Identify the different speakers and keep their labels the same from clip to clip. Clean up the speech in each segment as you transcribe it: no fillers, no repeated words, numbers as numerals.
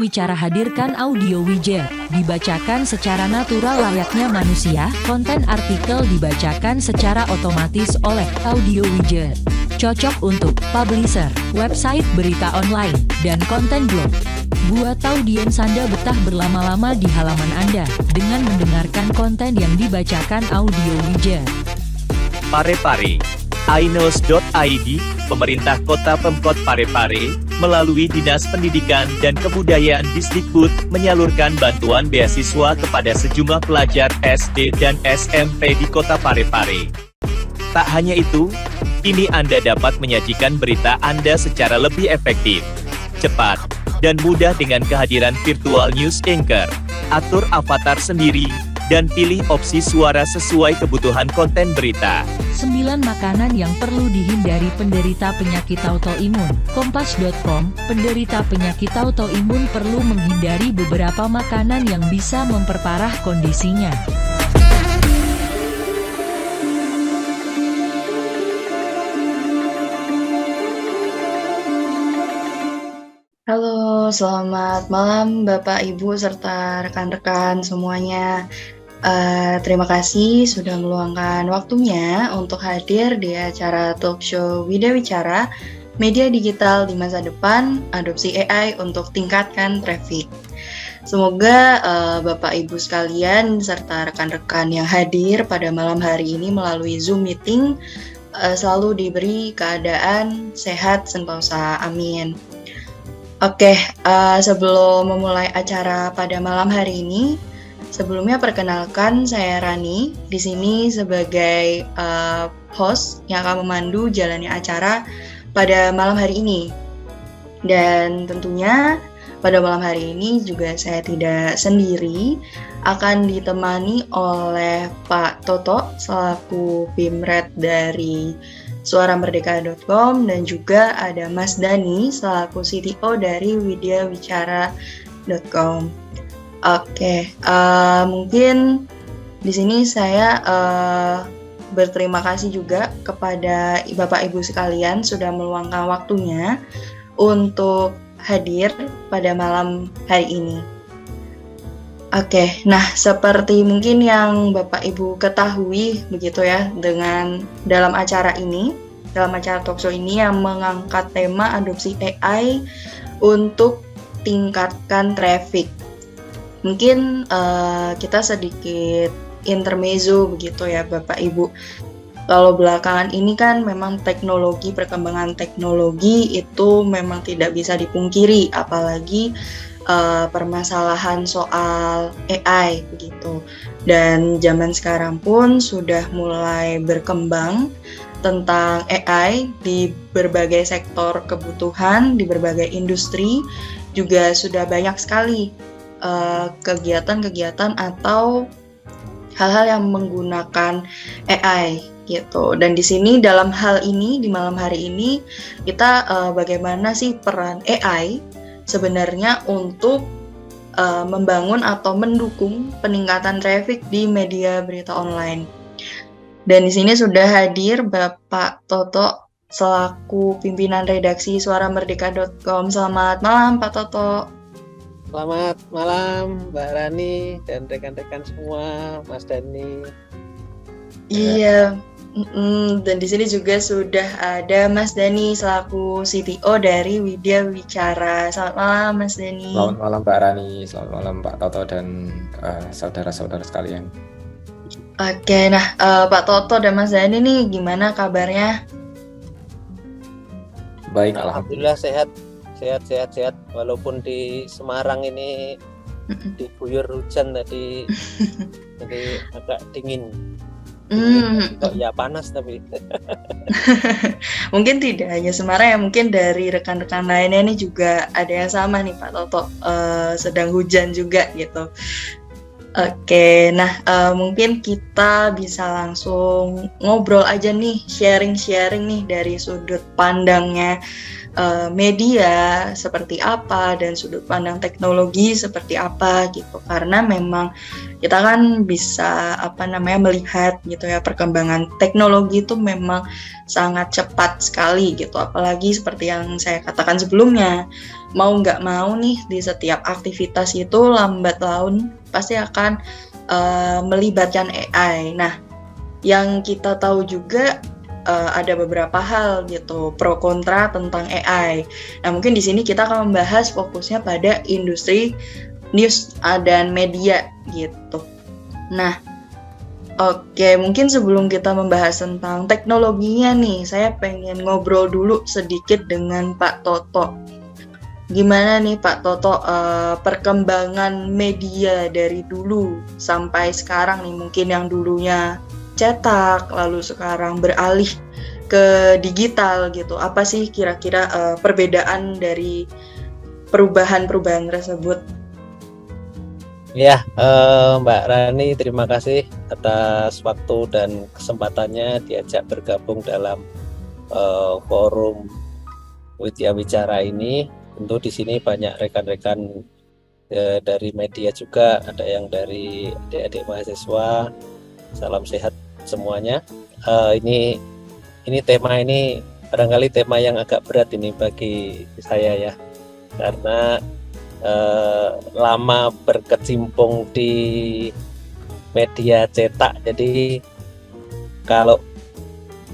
Speaker 1: Wicara hadirkan audio widget, dibacakan secara natural layaknya manusia, konten artikel dibacakan secara otomatis oleh audio widget. Cocok untuk publisher, website berita online, dan konten blog. Buat audiens Anda betah berlama-lama di halaman Anda dengan mendengarkan konten yang dibacakan audio widget.
Speaker 2: Parepare. ainos.id, Pemerintah Kota Pemkot Parepare, melalui Dinas Pendidikan dan Kebudayaan Disdikbud, menyalurkan bantuan beasiswa kepada sejumlah pelajar SD dan SMP di Kota Parepare. Tak hanya itu, kini Anda dapat menyajikan berita Anda secara lebih efektif, cepat, dan mudah dengan kehadiran virtual news anchor. Atur avatar sendiri, dan pilih opsi suara sesuai kebutuhan konten berita.
Speaker 1: 9 makanan yang perlu dihindari penderita penyakit autoimun. Kompas.com, penderita penyakit autoimun perlu menghindari beberapa makanan yang bisa memperparah kondisinya.
Speaker 3: Halo, selamat malam Bapak, Ibu, serta rekan-rekan semuanya. Terima kasih sudah meluangkan waktunya untuk hadir di acara talk show Widya Wicara, media digital di masa depan, adopsi AI untuk tingkatkan traffic. Semoga Bapak Ibu sekalian serta rekan-rekan yang hadir pada malam hari ini melalui Zoom meeting selalu diberi keadaan sehat sentosa. Amin. Oke, sebelum memulai acara pada malam hari ini, sebelumnya perkenalkan saya Rani, di sini sebagai host yang akan memandu jalannya acara pada malam hari ini. Dan tentunya pada malam hari ini juga saya tidak sendiri, akan ditemani oleh Pak Toto selaku Pimret dari suaramerdeka.com dan juga ada Mas Dani selaku CTO dari widyawicara.com. Oke, mungkin di sini saya berterima kasih juga kepada Bapak Ibu sekalian sudah meluangkan waktunya untuk hadir pada malam hari ini. Oke, nah seperti mungkin yang Bapak Ibu ketahui begitu ya, dengan dalam acara talkshow ini yang mengangkat tema adopsi AI untuk tingkatkan traffic. Mungkin kita sedikit intermezzo begitu ya Bapak Ibu. Kalau belakangan ini kan memang perkembangan teknologi itu memang tidak bisa dipungkiri, apalagi permasalahan soal AI begitu. Dan zaman sekarang pun sudah mulai berkembang tentang AI di berbagai sektor kebutuhan, di berbagai industri, juga sudah banyak sekali kegiatan-kegiatan atau hal-hal yang menggunakan AI gitu. Dan di sini dalam hal ini di malam hari ini kita bagaimana sih peran AI sebenarnya untuk membangun atau mendukung peningkatan traffic di media berita online. Dan di sini sudah hadir Bapak Toto selaku pimpinan redaksi suaramerdeka.com. Selamat malam Pak Toto.
Speaker 4: Selamat malam Mbak Rani dan rekan-rekan semua, Mas Dani.
Speaker 3: Iya. Dan di sini juga sudah ada Mas Dani selaku CTO dari Widya Wicara. Selamat malam Mas Dani.
Speaker 5: Selamat malam Mbak Rani, selamat malam Pak Toto dan saudara-saudara sekalian.
Speaker 3: Oke, nah Pak Toto dan Mas Dani nih gimana kabarnya?
Speaker 5: Baik,
Speaker 4: alhamdulillah sehat. Walaupun di Semarang ini diguyur hujan tadi, jadi agak dingin. Ya panas tapi
Speaker 3: mungkin tidak hanya Semarang ya, mungkin dari rekan-rekan lainnya ini juga ada yang sama nih Pak Toto, sedang hujan juga gitu. Oke, nah mungkin kita bisa langsung ngobrol aja nih, sharing nih dari sudut pandangnya media seperti apa dan sudut pandang teknologi seperti apa gitu, karena memang kita kan bisa melihat gitu ya, perkembangan teknologi itu memang sangat cepat sekali gitu, apalagi seperti yang saya katakan sebelumnya mau nggak mau nih di setiap aktivitas itu lambat laun pasti akan melibatkan AI. Nah, yang kita tahu juga ada beberapa hal gitu pro kontra tentang AI. Nah, mungkin di sini kita akan membahas fokusnya pada industri news dan media gitu. Nah, oke, mungkin sebelum kita membahas tentang teknologinya nih, saya pengen ngobrol dulu sedikit dengan Pak Toto. Gimana nih Pak Toto perkembangan media dari dulu sampai sekarang nih, mungkin yang dulunya cetak lalu sekarang beralih ke digital gitu. Apa sih kira-kira perbedaan dari perubahan-perubahan tersebut?
Speaker 4: Ya, Mbak Rani, terima kasih atas waktu dan kesempatannya diajak bergabung dalam forum Widya Wicara ini. Tentu di sini banyak rekan-rekan dari media juga, ada yang dari adik-adik mahasiswa. Salam sehat semuanya. Ini tema ini barangkali tema yang agak berat ini bagi saya ya, karena lama berkecimpung di media cetak. Jadi kalau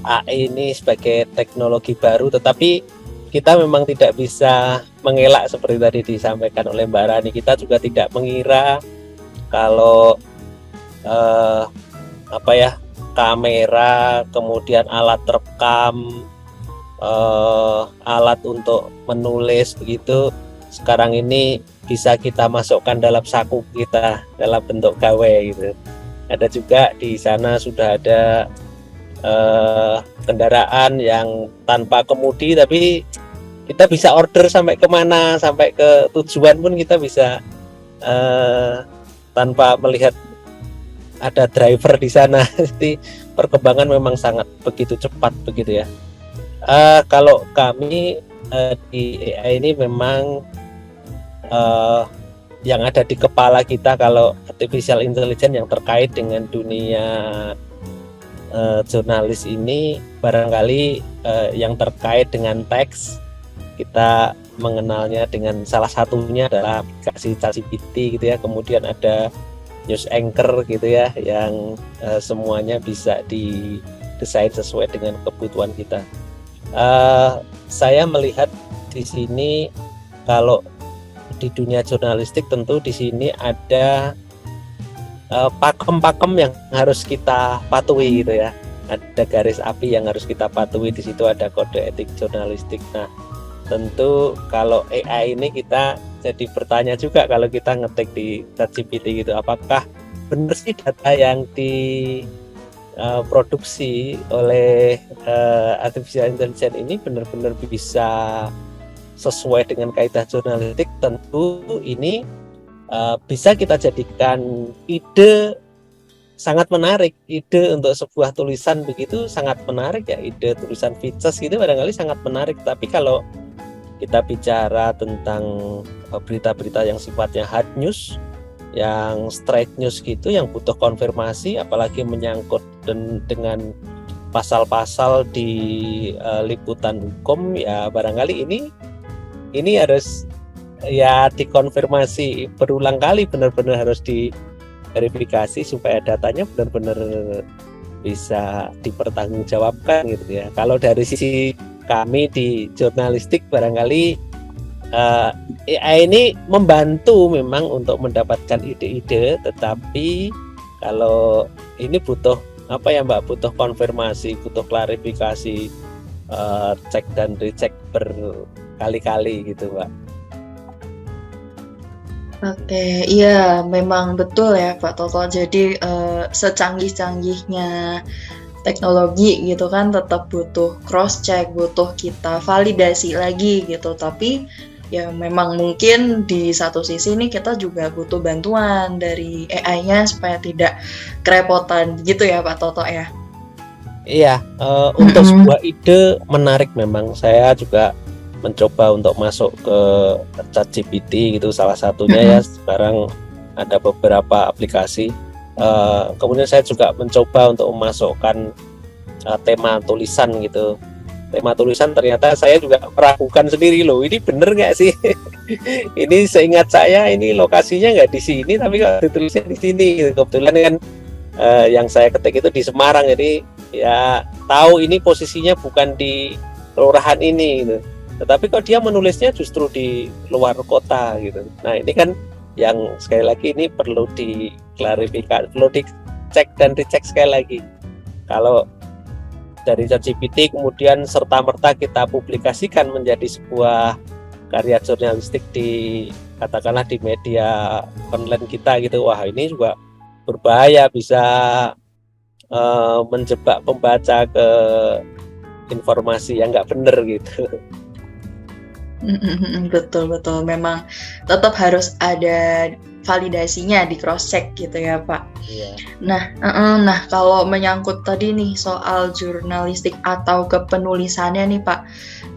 Speaker 4: AI ini sebagai teknologi baru, tetapi kita memang tidak bisa mengelak seperti tadi disampaikan oleh Mbak Rani. Kita juga tidak mengira kalau kamera, kemudian alat rekam, alat untuk menulis begitu, sekarang ini bisa kita masukkan dalam saku kita dalam bentuk gawe gitu. Ada juga di sana sudah ada kendaraan yang tanpa kemudi, tapi kita bisa order sampai kemana, sampai ke tujuan pun kita bisa tanpa melihat ada driver di sana. Jadi perkembangan memang sangat begitu cepat begitu ya. Kalau kami di AI ini memang yang ada di kepala kita, kalau artificial intelligence yang terkait dengan dunia jurnalis ini barangkali yang terkait dengan teks, kita mengenalnya dengan salah satunya adalah aplikasi ChatGPT gitu ya. Kemudian ada news anchor gitu ya, yang semuanya bisa didesain sesuai dengan kebutuhan kita. Saya melihat di sini kalau di dunia jurnalistik tentu di sini ada pakem-pakem yang harus kita patuhi gitu ya. Ada garis api yang harus kita patuhi, di situ ada kode etik jurnalistik. Nah, tentu kalau AI ini kita jadi bertanya juga kalau kita ngetik di ChatGPT gitu, apakah benar sih data yang diproduksi oleh artificial intelligence ini benar-benar bisa sesuai dengan kaidah jurnalistik. Tentu ini bisa kita jadikan ide sangat menarik, ide untuk sebuah tulisan begitu sangat menarik ya, ide tulisan features gitu barangkali sangat menarik. Tapi kalau kita bicara tentang berita-berita yang sifatnya hard news, yang straight news gitu, yang butuh konfirmasi, apalagi menyangkut dengan pasal-pasal di liputan hukum, ya barangkali ini harus ya dikonfirmasi berulang kali, benar-benar harus diverifikasi supaya datanya benar-benar bisa dipertanggungjawabkan gitu ya. Kalau dari sisi kami di jurnalistik barangkali AI ini membantu memang untuk mendapatkan ide-ide, tetapi kalau ini butuh apa ya Mbak, butuh konfirmasi, butuh klarifikasi, cek dan recheck berkali-kali gitu Mbak.
Speaker 3: Oke, iya memang betul ya Pak Toto. Jadi secanggih-canggihnya teknologi gitu kan tetap butuh cross check, butuh kita validasi lagi gitu. Tapi ya memang mungkin di satu sisi nih kita juga butuh bantuan dari AI-nya supaya tidak kerepotan gitu ya Pak Toto ya.
Speaker 4: Iya, untuk sebuah ide menarik memang. Saya juga mencoba untuk masuk ke ChatGPT gitu, salah satunya ya. Sekarang ada beberapa aplikasi. Kemudian saya juga mencoba untuk memasukkan tema tulisan gitu. tema tulisan, ternyata saya juga meragukan sendiri loh, ini bener nggak sih? Ini seingat saya ini lokasinya nggak di sini, tapi kalau ditulisnya di sini. Kebetulan kan yang saya ketik itu di Semarang, jadi ya tahu ini posisinya bukan di kelurahan ini gitu. Tetapi kok dia menulisnya justru di luar kota gitu. Nah ini kan yang sekali lagi ini perlu diklarifikasi, perlu dicek dan dicek sekali lagi. Kalau dari ChatGPT kemudian serta-merta kita publikasikan menjadi sebuah karya jurnalistik di katakanlah di media online kita gitu, wah ini juga berbahaya, bisa menjebak pembaca ke informasi yang nggak benar gitu.
Speaker 3: Betul, memang tetap harus ada validasinya, di cross check gitu ya Pak.
Speaker 4: Iya.
Speaker 3: Nah kalau menyangkut tadi nih soal jurnalistik atau kepenulisannya nih Pak,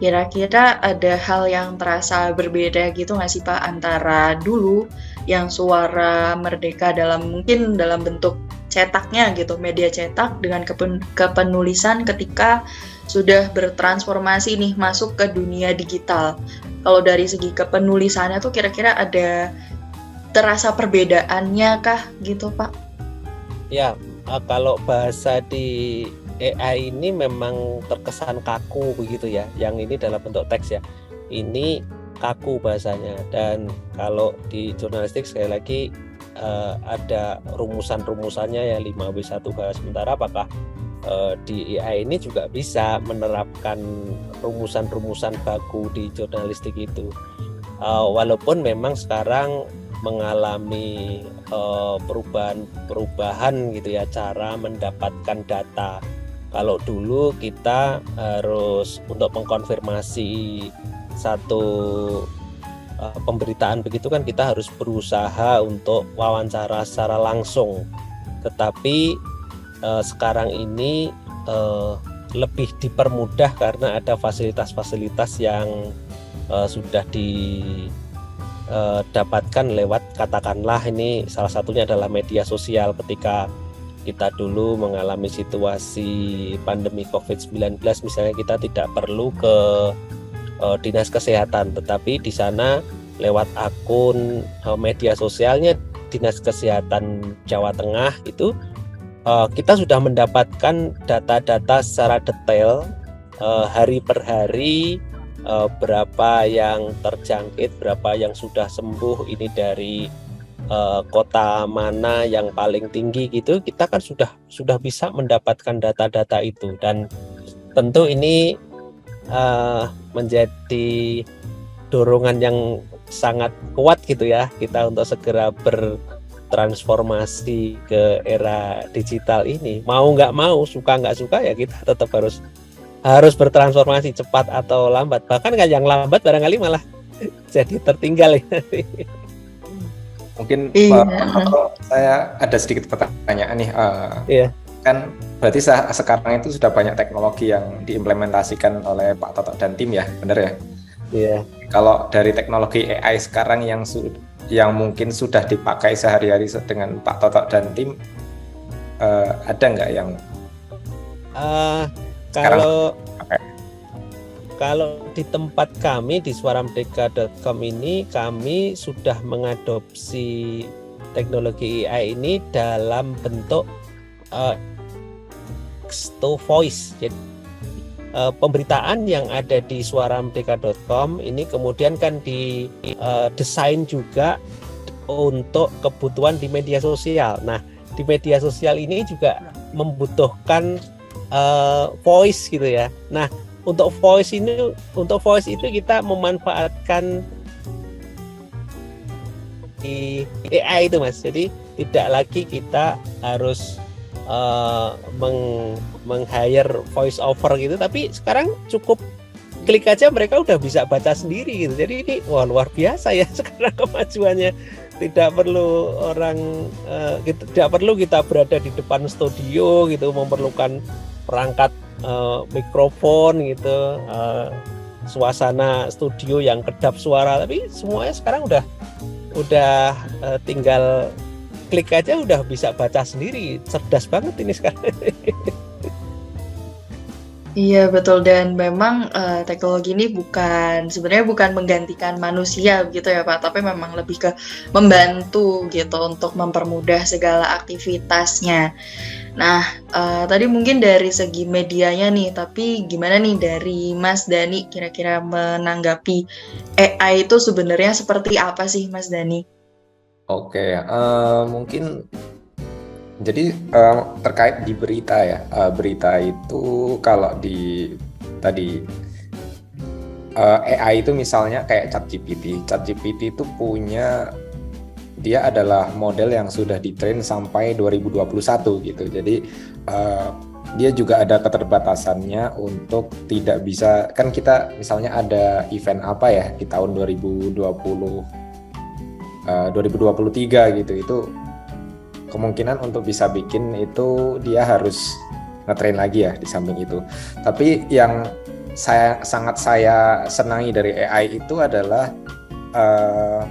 Speaker 3: kira-kira ada hal yang terasa berbeda gitu nggak sih Pak antara dulu yang Suara Merdeka mungkin dalam bentuk cetaknya gitu, media cetak, dengan kepenulisan ketika sudah bertransformasi nih masuk ke dunia digital. Kalau dari segi kepenulisannya tuh kira-kira ada terasa perbedaannya kah gitu Pak?
Speaker 4: Ya, kalau bahasa di AI ini memang terkesan kaku begitu ya. Yang ini dalam bentuk teks ya. Ini kaku bahasanya. Dan kalau di jurnalistik sekali lagi ada rumusan-rumusannya ya, 5W1H. Sementara apakah di AI ini juga bisa menerapkan rumusan-rumusan baku di jurnalistik itu? Walaupun memang sekarang mengalami perubahan gitu ya cara mendapatkan data. Kalau dulu kita harus untuk mengkonfirmasi satu pemberitaan begitu kan kita harus berusaha untuk wawancara secara langsung. Tetapi sekarang ini lebih dipermudah karena ada fasilitas-fasilitas yang sudah dapatkan lewat, katakanlah ini salah satunya adalah media sosial. Ketika kita dulu mengalami situasi pandemi COVID-19 misalnya, kita tidak perlu ke dinas kesehatan, tetapi di sana lewat akun media sosialnya Dinas Kesehatan Jawa Tengah itu kita sudah mendapatkan data-data secara detail hari per hari, berapa yang terjangkit, berapa yang sudah sembuh, ini dari kota mana yang paling tinggi gitu. Kita kan sudah bisa mendapatkan data-data itu, dan tentu ini menjadi dorongan yang sangat kuat gitu ya kita untuk segera bertransformasi ke era digital ini. Mau nggak mau, suka nggak suka ya kita tetap harus bertransformasi, cepat atau lambat. Bahkan yang lambat barangkali malah jadi tertinggal ya.
Speaker 5: Mungkin saya ada sedikit pertanyaan nih.
Speaker 4: Iya.
Speaker 5: Kan berarti sekarang itu sudah banyak teknologi yang diimplementasikan oleh Pak Toto dan tim ya, benar ya?
Speaker 4: Iya.
Speaker 5: Kalau dari teknologi AI sekarang yang mungkin sudah dipakai sehari-hari dengan Pak Toto dan tim, ada nggak yang
Speaker 4: kalau di tempat kami di suaramerdeka.com ini, kami sudah mengadopsi teknologi AI ini dalam bentuk text to voice. Jadi pemberitaan yang ada di suaramerdeka.com ini kemudian kan didesain juga untuk kebutuhan di media sosial. Nah, di media sosial ini juga membutuhkan voice gitu ya. Nah, untuk voice itu kita memanfaatkan di AI itu Mas. Jadi tidak lagi kita harus meng-hire voice over gitu, tapi sekarang cukup klik aja mereka udah bisa baca sendiri gitu. Jadi ini luar biasa ya sekarang kemajuannya. Tidak perlu tidak perlu kita berada di depan studio gitu, memerlukan perangkat mikrofon gitu, suasana studio yang kedap suara, tapi semuanya sekarang udah tinggal klik aja udah bisa baca sendiri. Cerdas banget ini sekarang.
Speaker 3: Iya betul, dan memang teknologi ini sebenarnya bukan menggantikan manusia gitu ya Pak, tapi memang lebih ke membantu gitu untuk mempermudah segala aktivitasnya. Nah, tadi mungkin dari segi medianya nih, tapi gimana nih dari Mas Dani kira-kira menanggapi AI itu sebenarnya seperti apa sih Mas Dani?
Speaker 5: Oke, mungkin jadi terkait di berita ya, berita itu kalau di tadi AI itu misalnya kayak ChatGPT. ChatGPT itu dia adalah model yang sudah ditrain sampai 2021 gitu. Jadi dia juga ada keterbatasannya untuk tidak bisa, kan kita misalnya ada event apa ya di tahun 2023 gitu, itu kemungkinan untuk bisa bikin itu dia harus ngetrain lagi ya di samping itu. Tapi yang sangat saya senangi dari AI itu adalah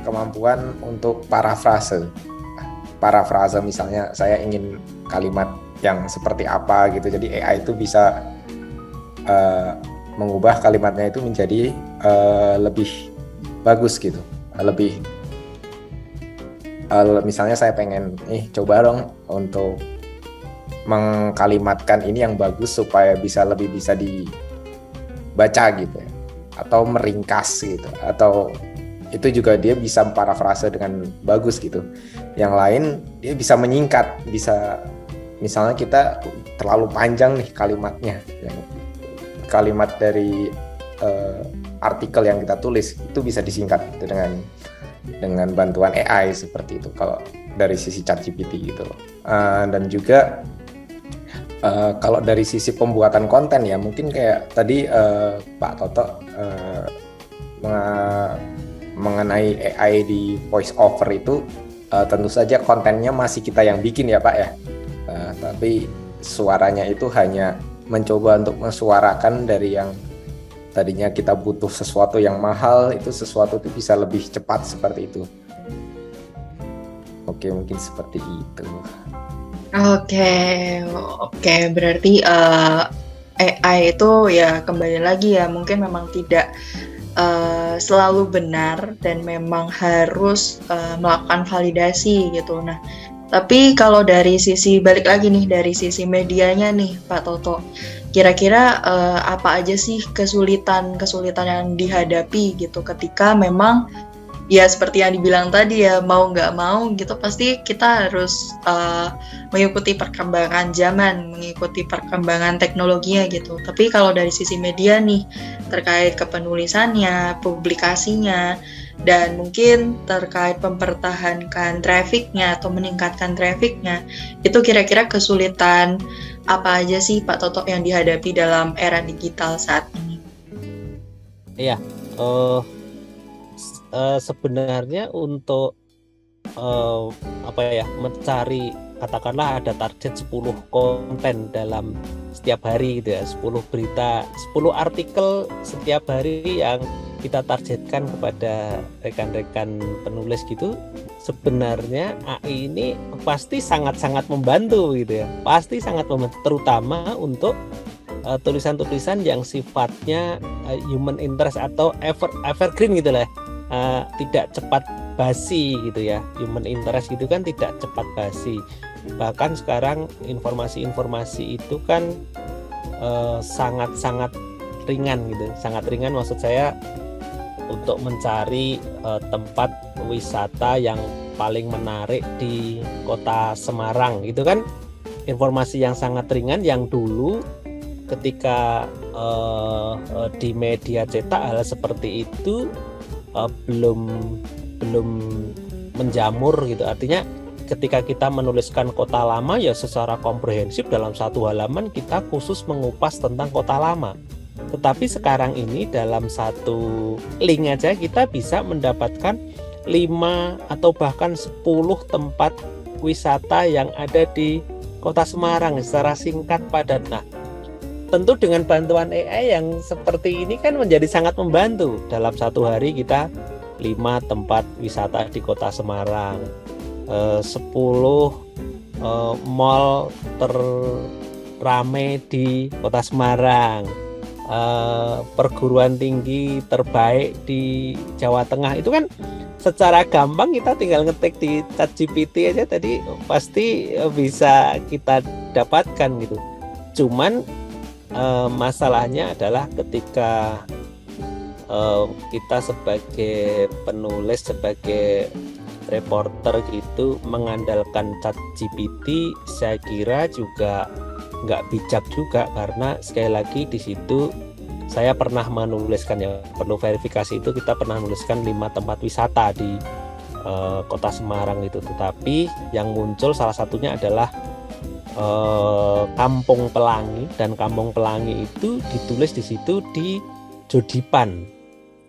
Speaker 5: kemampuan untuk parafrase misalnya saya ingin kalimat yang seperti apa gitu, jadi AI itu bisa mengubah kalimatnya itu menjadi lebih bagus gitu, lebih misalnya saya pengen coba dong untuk mengkalimatkan ini yang bagus supaya lebih bisa dibaca gitu ya, atau meringkas gitu, atau itu juga dia bisa parafrase dengan bagus gitu. Yang lain dia bisa menyingkat, bisa misalnya kita terlalu panjang nih kalimatnya, kalimat dari artikel yang kita tulis itu bisa disingkat gitu dengan bantuan AI seperti itu kalau dari sisi ChatGPT gitu. Dan juga kalau dari sisi pembuatan konten ya mungkin kayak tadi Pak Toto mengenai AI di voice over itu, tentu saja kontennya masih kita yang bikin ya Pak ya, tapi suaranya itu hanya mencoba untuk mensuarakan dari yang tadinya kita butuh sesuatu yang mahal, itu sesuatu itu bisa lebih cepat seperti itu. Oke, mungkin seperti itu.
Speaker 3: Oke, berarti AI itu ya kembali lagi ya, mungkin memang tidak selalu benar dan memang harus melakukan validasi gitu. Nah, tapi kalau dari sisi balik lagi nih, dari sisi medianya nih Pak Toto, kira-kira apa aja sih kesulitan yang dihadapi gitu ketika memang ya seperti yang dibilang tadi ya, mau nggak mau gitu pasti kita harus mengikuti perkembangan zaman, mengikuti perkembangan teknologinya gitu. Tapi kalau dari sisi media nih, terkait kepenulisannya, publikasinya, dan mungkin terkait mempertahankan trafficnya atau meningkatkan trafficnya, itu kira-kira kesulitan apa aja sih Pak Toto yang dihadapi dalam era digital saat ini?
Speaker 4: Iya, sebenarnya untuk mencari, katakanlah ada target 10 konten dalam setiap hari gitu ya, 10 berita, 10 artikel setiap hari yang kita targetkan kepada rekan-rekan penulis gitu. Sebenarnya AI ini pasti sangat-sangat membantu gitu ya, pasti sangat membantu, terutama untuk tulisan-tulisan yang sifatnya human interest atau evergreen gitu lah. Tidak cepat basi gitu ya, human interest gitu kan tidak cepat basi. Bahkan sekarang informasi-informasi itu kan sangat-sangat ringan gitu, sangat ringan maksud saya untuk mencari tempat wisata yang paling menarik di kota Semarang gitu kan, informasi yang sangat ringan yang dulu ketika di media cetak hal seperti itu belum menjamur gitu. Artinya ketika kita menuliskan kota lama ya secara komprehensif dalam satu halaman kita khusus mengupas tentang kota lama. Tetapi sekarang ini dalam satu link aja kita bisa mendapatkan 5 atau bahkan 10 tempat wisata yang ada di kota Semarang secara singkat padat. Nah, tentu dengan bantuan AI yang seperti ini kan menjadi sangat membantu. Dalam satu hari kita 5 tempat wisata di kota Semarang, 10 mall rame di Kota Semarang, perguruan tinggi terbaik di Jawa Tengah, itu kan secara gampang kita tinggal ngetik di ChatGPT aja tadi pasti bisa kita dapatkan gitu. Cuman masalahnya adalah ketika kita sebagai penulis, sebagai reporter gitu mengandalkan ChatGPT, saya kira juga nggak bijak juga, karena sekali lagi di situ saya pernah menuliskan, ya perlu verifikasi, itu kita pernah menuliskan 5 tempat wisata di Kota Semarang itu, tetapi yang muncul salah satunya adalah Kampung Pelangi, dan Kampung Pelangi itu ditulis di situ di Jodipan.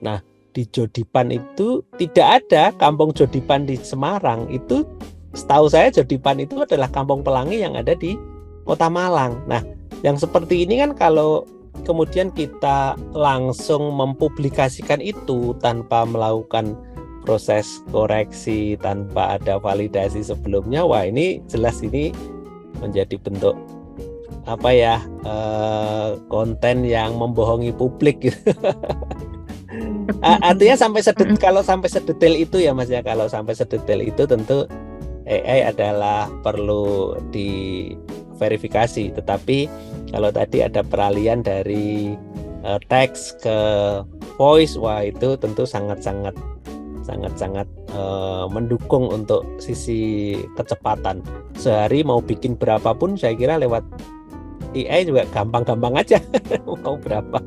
Speaker 4: Nah, di Jodipan itu tidak ada Kampung Jodipan di Semarang. Itu setahu saya Jodipan itu adalah Kampung Pelangi yang ada di Kota Malang. Nah, yang seperti ini kan kalau kemudian kita langsung mempublikasikan itu tanpa melakukan proses koreksi, tanpa ada validasi sebelumnya, wah ini jelas ini menjadi bentuk apa ya, konten yang membohongi publik gitu. Artinya kalau sampai sedetail itu ya Mas ya, kalau sampai sedetail itu tentu AI adalah perlu diverifikasi. Tetapi kalau tadi ada peralihan dari teks ke voice, wah itu tentu sangat-sangat mendukung untuk sisi kecepatan. Sehari mau bikin berapapun saya kira lewat AI juga gampang-gampang aja mau berapa.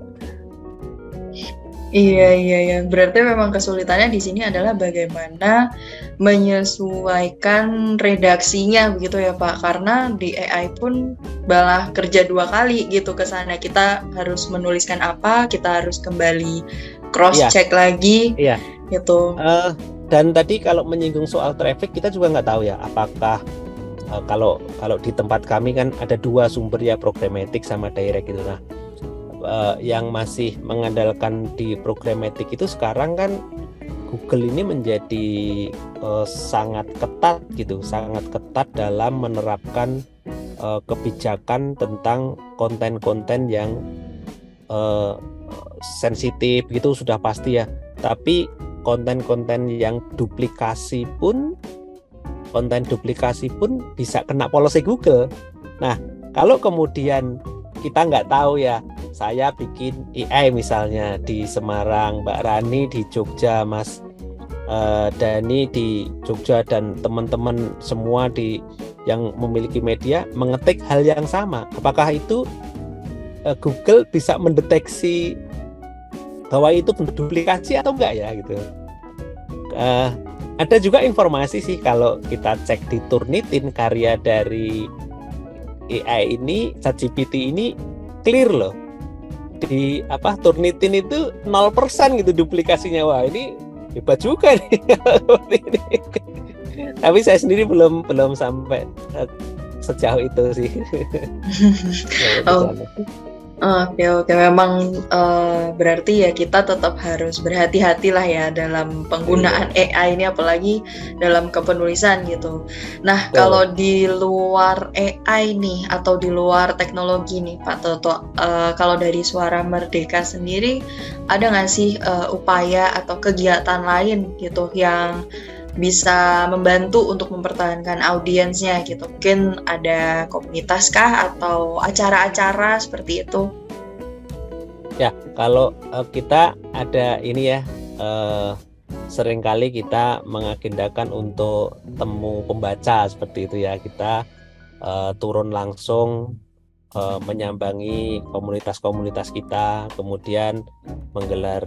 Speaker 3: Iya. Berarti memang kesulitannya di sini adalah bagaimana menyesuaikan redaksinya begitu ya Pak. Karena di AI pun malah kerja 2 kali gitu ke sana. Kita harus menuliskan apa, kita harus kembali cross check lagi.
Speaker 4: Iya.
Speaker 3: Gitu.
Speaker 4: Dan tadi kalau menyinggung soal traffic, kita juga nggak tahu ya apakah kalau di tempat kami kan ada 2 sumber ya, programmatic sama direct gitu. Nah, yang masih mengandalkan di programmatic itu sekarang kan Google ini menjadi sangat ketat gitu, sangat ketat dalam menerapkan kebijakan tentang konten-konten yang sensitif gitu sudah pasti ya. Tapi konten-konten yang duplikasi pun bisa kena policy Google. Nah, kalau kemudian kita nggak tahu ya, saya bikin AI misalnya di Semarang, Mbak Rani di Jogja, Mas Dani di Jogja, dan teman-teman semua yang memiliki media mengetik hal yang sama. Apakah itu Google bisa mendeteksi bahwa itu duplikasi atau enggak ya gitu? Ada juga informasi sih kalau kita cek di Turnitin, karya dari AI ini, ChatGPT ini clear loh. Di Turnitin itu 0% gitu duplikasinya. Wah, ini hebat juga nih. Tapi saya sendiri belum sampai sejauh itu sih.
Speaker 3: Oke. Memang berarti ya kita tetap harus berhati-hati lah ya dalam penggunaan AI ini, apalagi dalam kepenulisan gitu. Nah, kalau di luar AI nih atau di luar teknologi nih Pak Toto, kalau dari Suara Merdeka sendiri ada nggak sih upaya atau kegiatan lain gitu yang bisa membantu untuk mempertahankan audiensnya gitu? Mungkin ada komunitas kah atau acara-acara seperti itu?
Speaker 4: Ya, kalau kita ada ini ya, seringkali kita mengagendakan untuk temu pembaca seperti itu ya. Kita turun langsung menyambangi komunitas-komunitas kita, kemudian menggelar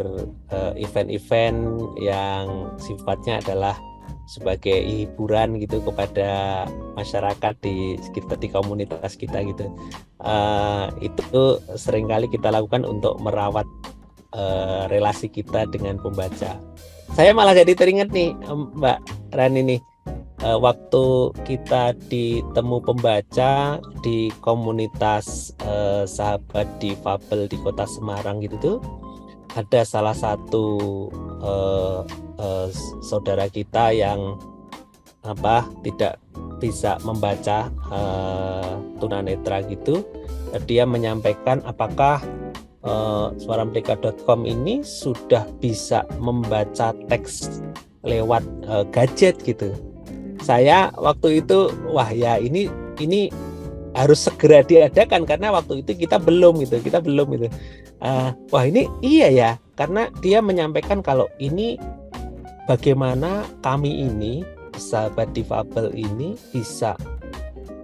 Speaker 4: event-event yang sifatnya adalah sebagai hiburan gitu kepada masyarakat di sekitar di komunitas kita gitu. Itu seringkali kita lakukan untuk merawat relasi kita dengan pembaca. Saya malah jadi teringat nih Mbak Rani nih, waktu kita ditemu pembaca di komunitas sahabat difabel di Kota Semarang gitu tuh, ada salah satu saudara kita yang tidak bisa membaca tunanetra gitu. Dia menyampaikan apakah suaramerdeka.com ini sudah bisa membaca teks lewat gadget gitu. Saya waktu itu ini harus segera diadakan karena waktu itu kita belum gitu. Ini iya ya, karena dia menyampaikan kalau ini bagaimana kami ini sahabat difabel ini bisa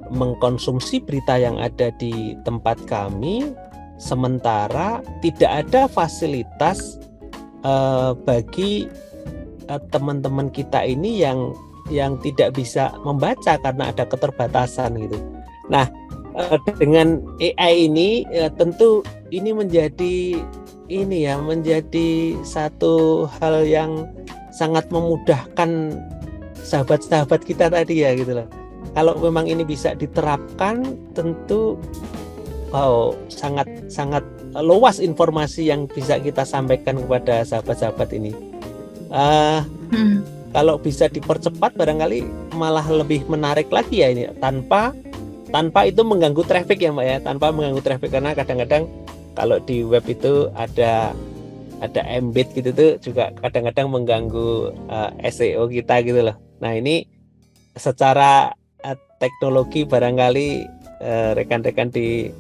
Speaker 4: mengkonsumsi berita yang ada di tempat kami, sementara tidak ada fasilitas bagi teman-teman kita ini yang tidak bisa membaca karena ada keterbatasan gitu. Nah, dengan AI ini tentu ini menjadi satu hal yang sangat memudahkan sahabat-sahabat kita tadi ya gitu loh. Kalau memang ini bisa diterapkan, tentu sangat luas informasi yang bisa kita sampaikan kepada sahabat-sahabat ini. Kalau bisa dipercepat barangkali malah lebih menarik lagi ya ini, tanpa itu mengganggu traffic ya Mbak ya, tanpa mengganggu traffic, karena kadang-kadang kalau di web itu ada embed gitu tuh juga kadang-kadang mengganggu SEO kita gitu loh. Nah ini secara teknologi barangkali rekan-rekan di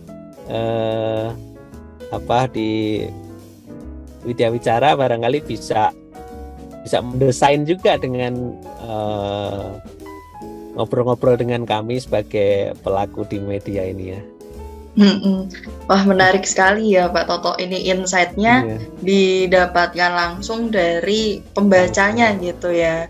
Speaker 4: Widya Wicara barangkali bisa mendesain juga dengan ngobrol-ngobrol dengan kami sebagai pelaku di media ini ya.
Speaker 3: Wah, menarik sekali ya Pak Toto, ini insight-nya didapatkan langsung dari pembacanya gitu ya.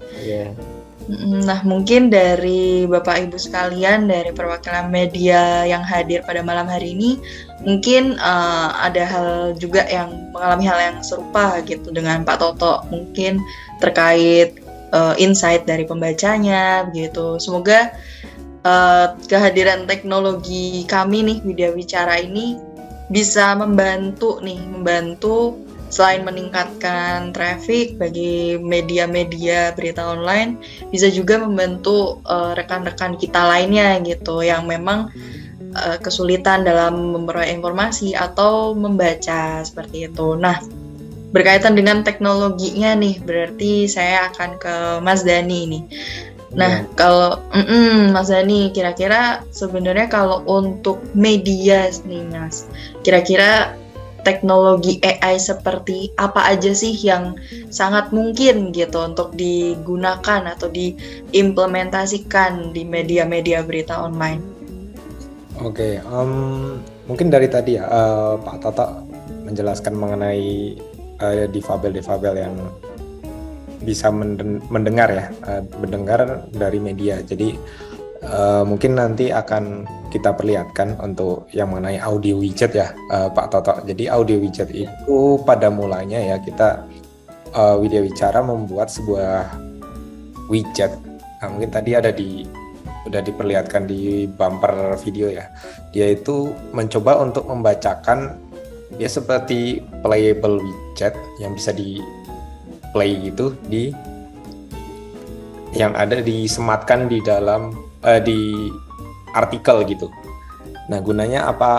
Speaker 3: Nah, mungkin dari Bapak Ibu sekalian, dari perwakilan media yang hadir pada malam hari ini, mungkin ada hal juga yang mengalami hal yang serupa gitu dengan Pak Toto, mungkin terkait insight dari pembacanya gitu. Semoga kehadiran teknologi kami nih Widya Wicara ini bisa membantu selain meningkatkan traffic bagi media-media berita online, bisa juga membantu rekan-rekan kita lainnya gitu yang memang kesulitan dalam memperoleh informasi atau membaca seperti itu. Nah, berkaitan dengan teknologinya nih, berarti saya akan ke Mas Dani nih. Nah, kalau Mas Dani, kira-kira sebenarnya kalau untuk media nih Mas, kira-kira teknologi AI seperti apa aja sih yang sangat mungkin gitu untuk digunakan atau diimplementasikan di media-media berita online?
Speaker 5: Oke, mungkin dari tadi ya Pak Toto menjelaskan mengenai difabel yang bisa mendengar dari media. Jadi mungkin nanti akan kita perlihatkan untuk yang mengenai audio widget ya Pak Toto. Jadi audio widget itu pada mulanya ya kita Widya Wicara membuat sebuah widget. Nah, mungkin tadi udah diperlihatkan di bumper video ya. Dia itu mencoba untuk membacakan dia seperti playable widget yang bisa di play gitu yang ada disematkan di dalam di artikel gitu. Nah, gunanya apa?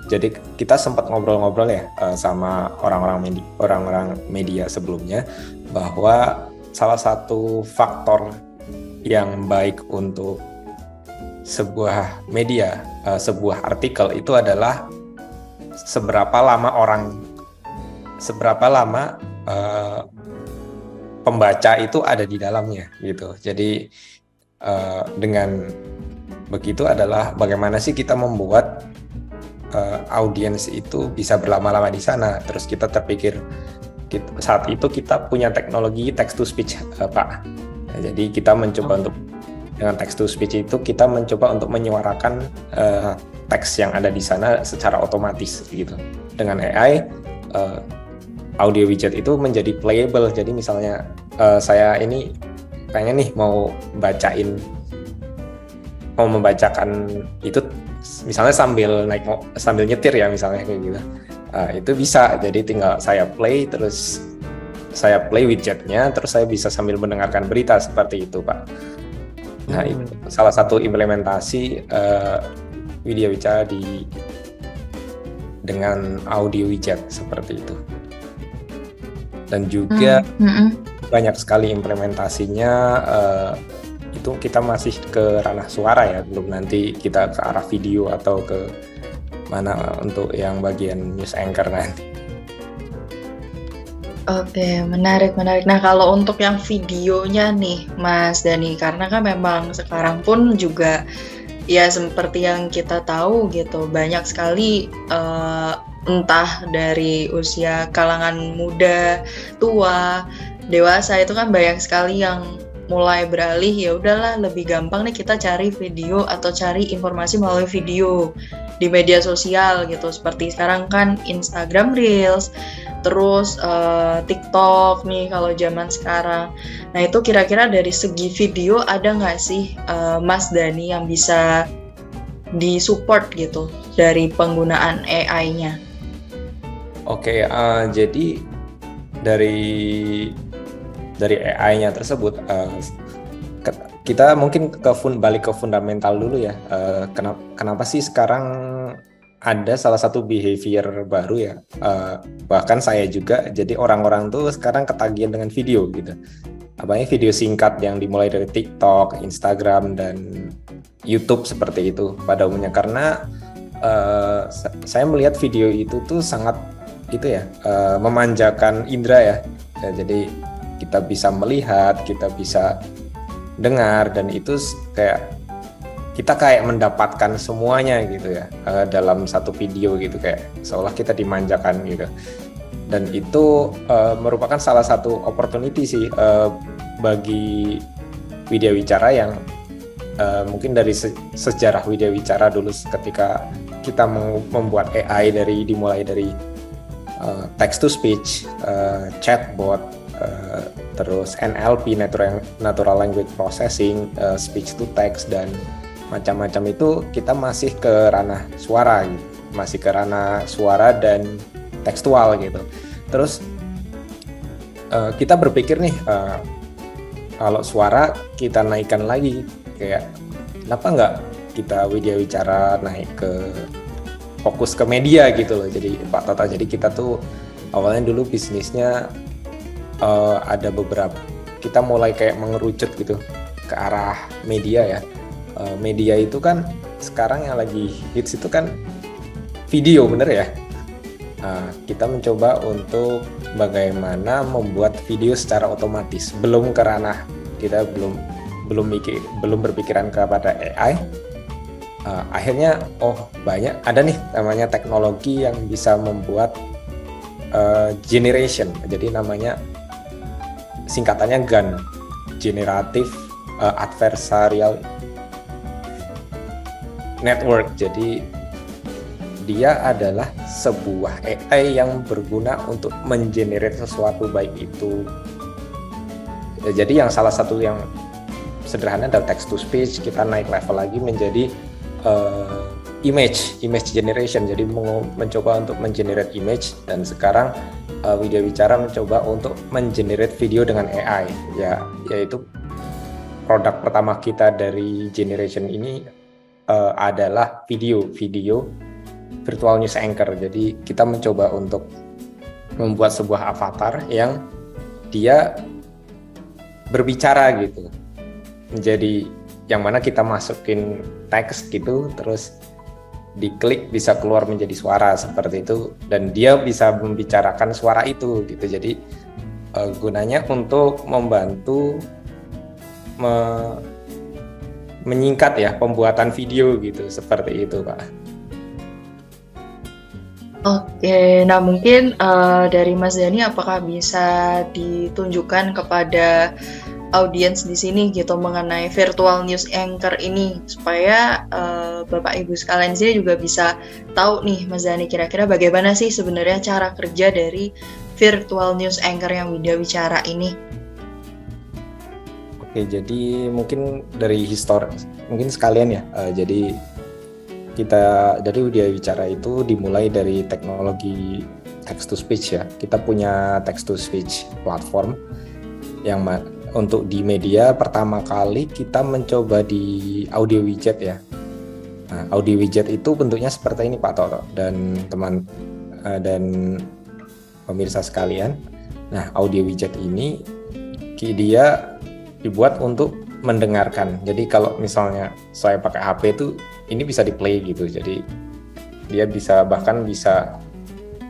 Speaker 5: Jadi kita sempat ngobrol-ngobrol ya sama orang-orang media sebelumnya, bahwa salah satu faktor yang baik untuk sebuah media, sebuah artikel itu adalah seberapa lama pembaca itu ada di dalamnya gitu. Jadi dengan begitu adalah bagaimana sih kita membuat audiens itu bisa berlama-lama di sana. Terus kita terpikir saat itu kita punya teknologi text to speech Pak. Nah, jadi kita mencoba untuk dengan text to speech itu kita mencoba untuk menyuarakan teks yang ada di sana secara otomatis gitu. Dengan AI audio widget itu menjadi playable. Jadi misalnya saya ini pengen nih mau membacakan itu misalnya sambil nyetir ya misalnya kayak gitu. Itu bisa. Jadi tinggal saya play widgetnya, terus saya bisa sambil mendengarkan berita seperti itu Pak. Nah, itu salah satu implementasi video bicara dengan audio widget seperti itu. Dan juga banyak sekali implementasinya, itu kita masih ke ranah suara ya, belum nanti kita ke arah video atau ke mana untuk yang bagian news anchor nanti.
Speaker 3: Oke, menarik. Nah, kalau untuk yang videonya nih, Mas Dani, karena kan memang sekarang pun juga ya seperti yang kita tahu gitu, banyak sekali entah dari usia kalangan muda, tua, dewasa itu kan banyak sekali yang mulai beralih, ya udahlah lebih gampang nih kita cari video atau cari informasi melalui video di media sosial gitu, seperti sekarang kan Instagram Reels, terus TikTok nih kalau zaman sekarang. Nah, itu kira-kira dari segi video ada nggak sih Mas Dani yang bisa disupport gitu dari penggunaan AI-nya?
Speaker 5: Oke, jadi dari AI-nya tersebut, kita mungkin balik ke fundamental dulu ya. Kenapa sih sekarang ada salah satu behavior baru ya? Bahkan saya juga, jadi orang-orang tuh sekarang ketagihan dengan video gitu. Apalagi video singkat yang dimulai dari TikTok, Instagram, dan YouTube seperti itu pada umumnya. Karena saya melihat video itu tuh sangat memanjakan indera ya. Jadi kita bisa melihat, kita bisa dengar, dan itu kita kayak mendapatkan semuanya gitu ya dalam satu video gitu, kayak seolah kita dimanjakan gitu. Dan itu merupakan salah satu opportunity sih bagi widya wicara yang mungkin dari sejarah widya wicara dulu, ketika kita membuat AI dimulai dari text to speech, chatbot, terus NLP, natural language processing, speech to text, dan macam-macam itu kita masih ke ranah suara gitu. Masih ke ranah suara dan tekstual gitu. Terus kita berpikir nih, kalau suara kita naikkan lagi, kayak kenapa nggak kita widya wicara naik ke fokus ke media gitu loh. Jadi Pak Toto, jadi kita tuh awalnya dulu bisnisnya ada beberapa, kita mulai kayak mengerucut gitu ke arah media ya. Media itu kan sekarang yang lagi hits itu kan video, bener ya. Kita mencoba untuk bagaimana membuat video secara otomatis, belum ke ranah, kita belum berpikiran kepada AI. Akhirnya banyak ada nih namanya teknologi yang bisa membuat generation, jadi namanya singkatannya GAN, Generative Adversarial Network. Jadi dia adalah sebuah AI yang berguna untuk mengenerate sesuatu, baik itu jadi yang salah satu yang sederhana adalah text to speech. Kita naik level lagi menjadi image generation, jadi mencoba untuk mengenerate image, dan sekarang widya wicara mencoba untuk mengenerate video dengan AI ya, yaitu produk pertama kita dari generation ini adalah video virtual news anchor. Jadi kita mencoba untuk membuat sebuah avatar yang dia berbicara gitu, menjadi yang mana kita masukin teks gitu, terus diklik bisa keluar menjadi suara seperti itu, dan dia bisa membicarakan suara itu gitu. Jadi gunanya untuk membantu menyingkat ya pembuatan video gitu, seperti itu Pak.
Speaker 3: Oke, nah mungkin dari Mas Dani apakah bisa ditunjukkan kepada audiens di sini gitu mengenai virtual news anchor ini, supaya Bapak Ibu sekalian sini juga bisa tahu nih Mas Dani kira-kira bagaimana sih sebenarnya cara kerja dari virtual news anchor yang widya wicara ini.
Speaker 5: Oke, jadi mungkin dari mungkin sekalian ya. Jadi dari widya wicara itu dimulai dari teknologi text to speech ya. Kita punya text to speech platform untuk di media pertama kali kita mencoba di audio widget ya. Nah, audio widget itu bentuknya seperti ini Pak Toto dan teman dan pemirsa sekalian. Nah, audio widget ini dia dibuat untuk mendengarkan. Jadi kalau misalnya saya pakai HP itu ini bisa di play gitu. Jadi dia bisa bahkan bisa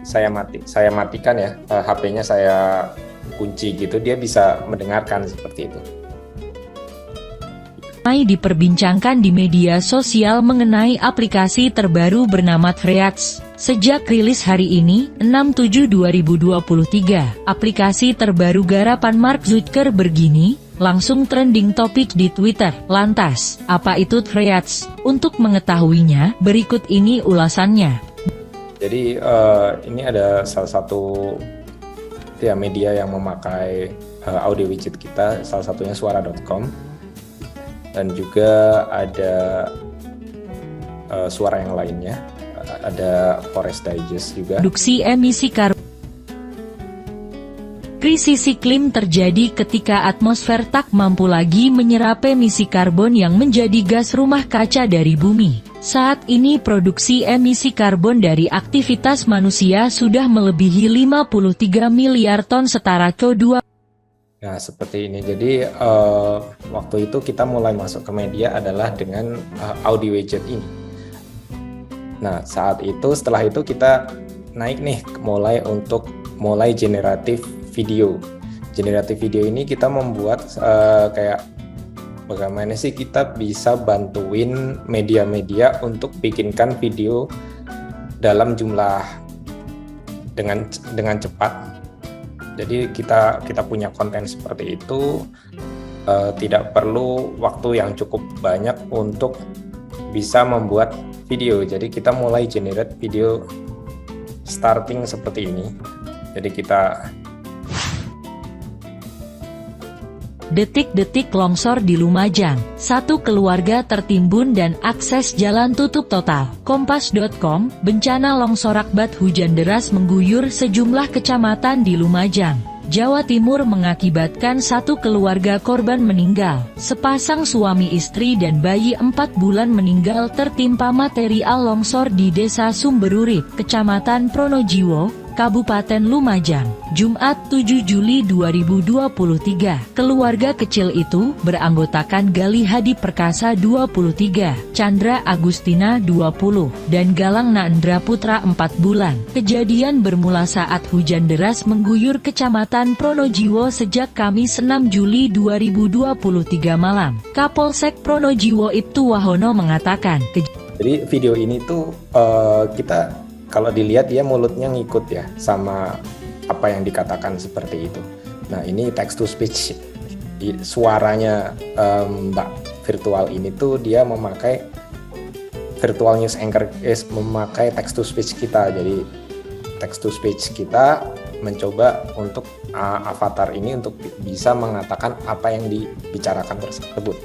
Speaker 5: saya matikan ya, HP-nya saya kunci gitu, dia bisa mendengarkan seperti itu.
Speaker 1: Diperbincangkan di media sosial mengenai aplikasi terbaru bernama Threads. Sejak rilis hari ini, 6/7/2023, aplikasi terbaru garapan Mark Zuckerberg ini langsung trending topik di Twitter. Lantas, apa itu Threads? Untuk mengetahuinya, berikut ini ulasannya.
Speaker 5: Jadi ini ada salah satu ya media yang memakai audio widget kita, salah satunya suara.com, dan juga ada suara yang lainnya, ada Forest Digest juga.
Speaker 1: Reduksi emisi karbon. Krisis iklim terjadi ketika atmosfer tak mampu lagi menyerap emisi karbon yang menjadi gas rumah kaca dari bumi. Saat ini produksi emisi karbon dari aktivitas manusia sudah melebihi 53 miliar ton setara CO2.
Speaker 5: Ya, seperti ini. Jadi waktu itu kita mulai masuk ke media adalah dengan audio widget ini. Nah, saat itu setelah itu kita naik nih mulai generatif video. Generatif video ini kita membuat kayak bagaimana sih kita bisa bantuin media-media untuk bikinkan video dalam jumlah dengan cepat. Jadi kita punya konten seperti itu, tidak perlu waktu yang cukup banyak untuk bisa membuat video. Jadi kita mulai generate video starting seperti ini. Jadi kita
Speaker 1: Detik-detik longsor di Lumajang, satu keluarga tertimbun dan akses jalan tutup total. Kompas.com, bencana longsor akibat hujan deras mengguyur sejumlah kecamatan di Lumajang, Jawa Timur mengakibatkan satu keluarga korban meninggal. Sepasang suami istri dan bayi 4 bulan meninggal tertimpa material longsor di Desa Sumberurip, Kecamatan Pronojiwo, Kabupaten Lumajang, Jumat 7 Juli 2023. Keluarga kecil itu beranggotakan Gali Hadi Perkasa 23, Chandra Agustina 20, dan Galang Naendra Putra 4 bulan. Kejadian bermula saat hujan deras mengguyur Kecamatan Pronojiwo sejak Kamis 6 Juli 2023 malam. Kapolsek Pronojiwo Ibtu Wahono mengatakan,
Speaker 5: jadi video ini tuh kita kalau dilihat dia mulutnya ngikut ya sama apa yang dikatakan seperti itu. Nah, ini text to speech, suaranya Mbak virtual ini tuh dia memakai virtual news anchor, memakai text to speech kita. Jadi text to speech kita mencoba untuk avatar ini untuk bisa mengatakan apa yang dibicarakan tersebut.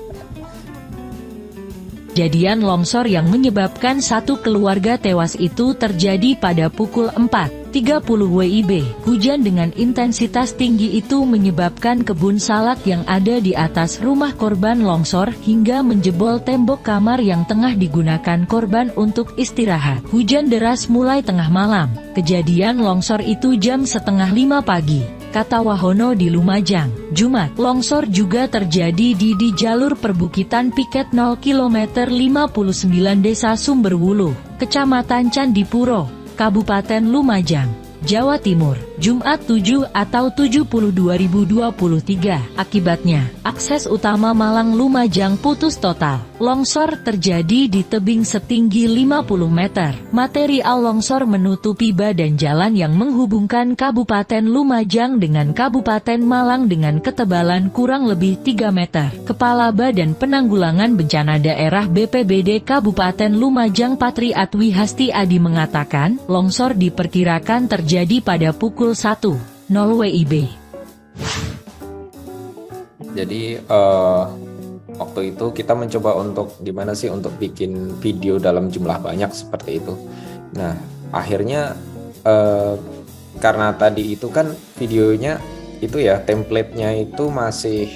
Speaker 1: Kejadian longsor yang menyebabkan satu keluarga tewas itu terjadi pada pukul 4.30 WIB. Hujan dengan intensitas tinggi itu menyebabkan kebun salak yang ada di atas rumah korban longsor hingga menjebol tembok kamar yang tengah digunakan korban untuk istirahat. Hujan deras mulai tengah malam. Kejadian longsor itu jam 4:30 pagi, kata Wahono di Lumajang, Jumat. Longsor juga terjadi di jalur perbukitan Piket 0 km 59 Desa Sumberwuluh, Kecamatan Candipuro, Kabupaten Lumajang, Jawa Timur, Jumat 7 atau 70 2023. Akibatnya, akses utama Malang Lumajang putus total. Longsor terjadi di tebing setinggi 50 meter. Material longsor menutupi badan jalan yang menghubungkan Kabupaten Lumajang dengan Kabupaten Malang dengan ketebalan kurang lebih 3 meter. Kepala Badan Penanggulangan Bencana Daerah BPBD Kabupaten Lumajang Patri Atwi Hasti Adi mengatakan, longsor diperkirakan terjadi pada pukul 1.00 WIB.
Speaker 5: Jadi waktu itu kita mencoba untuk gimana sih untuk bikin video dalam jumlah banyak seperti itu. Nah, akhirnya karena tadi itu kan videonya itu ya template-nya itu masih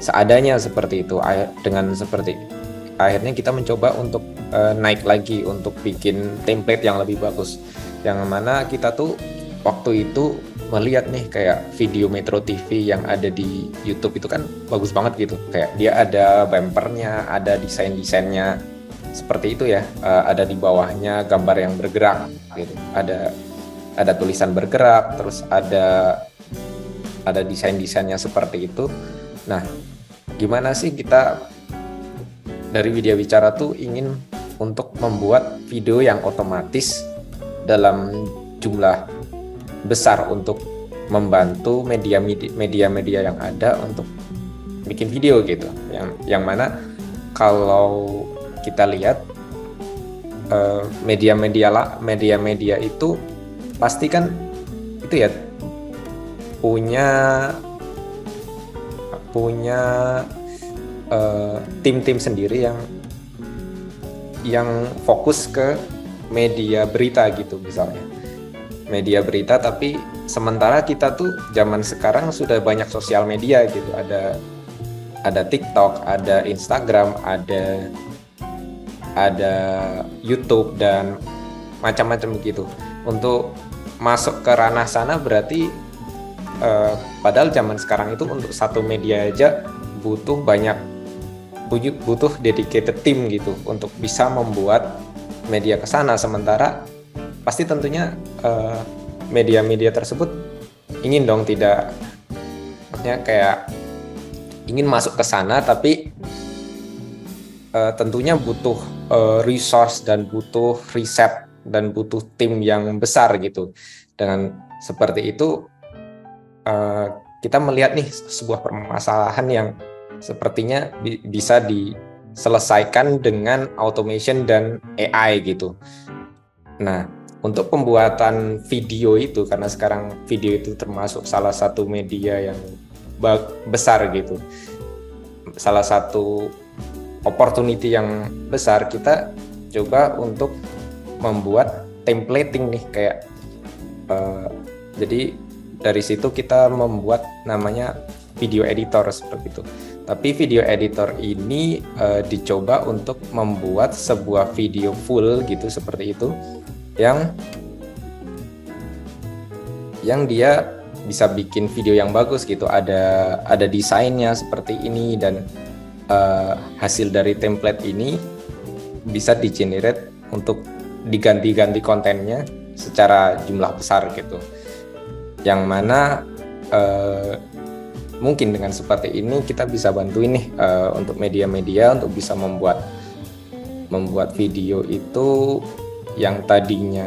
Speaker 5: seadanya seperti itu. Dengan seperti akhirnya kita mencoba untuk naik lagi untuk bikin template yang lebih bagus, yang mana kita tuh waktu itu melihat nih kayak video Metro TV yang ada di YouTube itu kan bagus banget gitu, kayak dia ada bumpernya, ada desainnya seperti itu ya, ada di bawahnya gambar yang bergerak gitu, ada tulisan bergerak, terus ada desainnya seperti itu. Nah, gimana sih kita dari Widya Wicara tuh ingin untuk membuat video yang otomatis dalam jumlah besar untuk membantu media-media yang ada untuk bikin video gitu. Yang mana kalau kita lihat media-media itu pasti kan itu ya punya tim-tim sendiri yang fokus ke media berita gitu, misalnya media berita, tapi sementara kita tuh zaman sekarang sudah banyak sosial media gitu, ada TikTok, ada Instagram, ada YouTube dan macam-macam begitu. Untuk masuk ke ranah sana berarti padahal zaman sekarang itu untuk satu media aja butuh dedicated team gitu untuk bisa membuat media ke sana. Sementara pasti tentunya media-media tersebut ingin dong, tidak, maksudnya kayak ingin masuk ke sana, tapi tentunya butuh resource dan butuh riset dan butuh tim yang besar gitu. Dengan seperti itu kita melihat nih sebuah permasalahan yang sepertinya bisa diselesaikan dengan automation dan AI gitu. Nah, untuk pembuatan video itu, karena sekarang video itu termasuk salah satu media yang besar gitu, salah satu opportunity yang besar, kita coba untuk membuat templating nih kayak jadi dari situ kita membuat namanya video editor seperti itu. Tapi video editor ini dicoba untuk membuat sebuah video full gitu seperti itu, yang dia bisa bikin video yang bagus gitu, ada desainnya seperti ini, dan hasil dari template ini bisa di-generate untuk diganti-ganti kontennya secara jumlah besar gitu. Yang mana mungkin dengan seperti ini kita bisa bantuin nih untuk media-media untuk bisa membuat video itu yang tadinya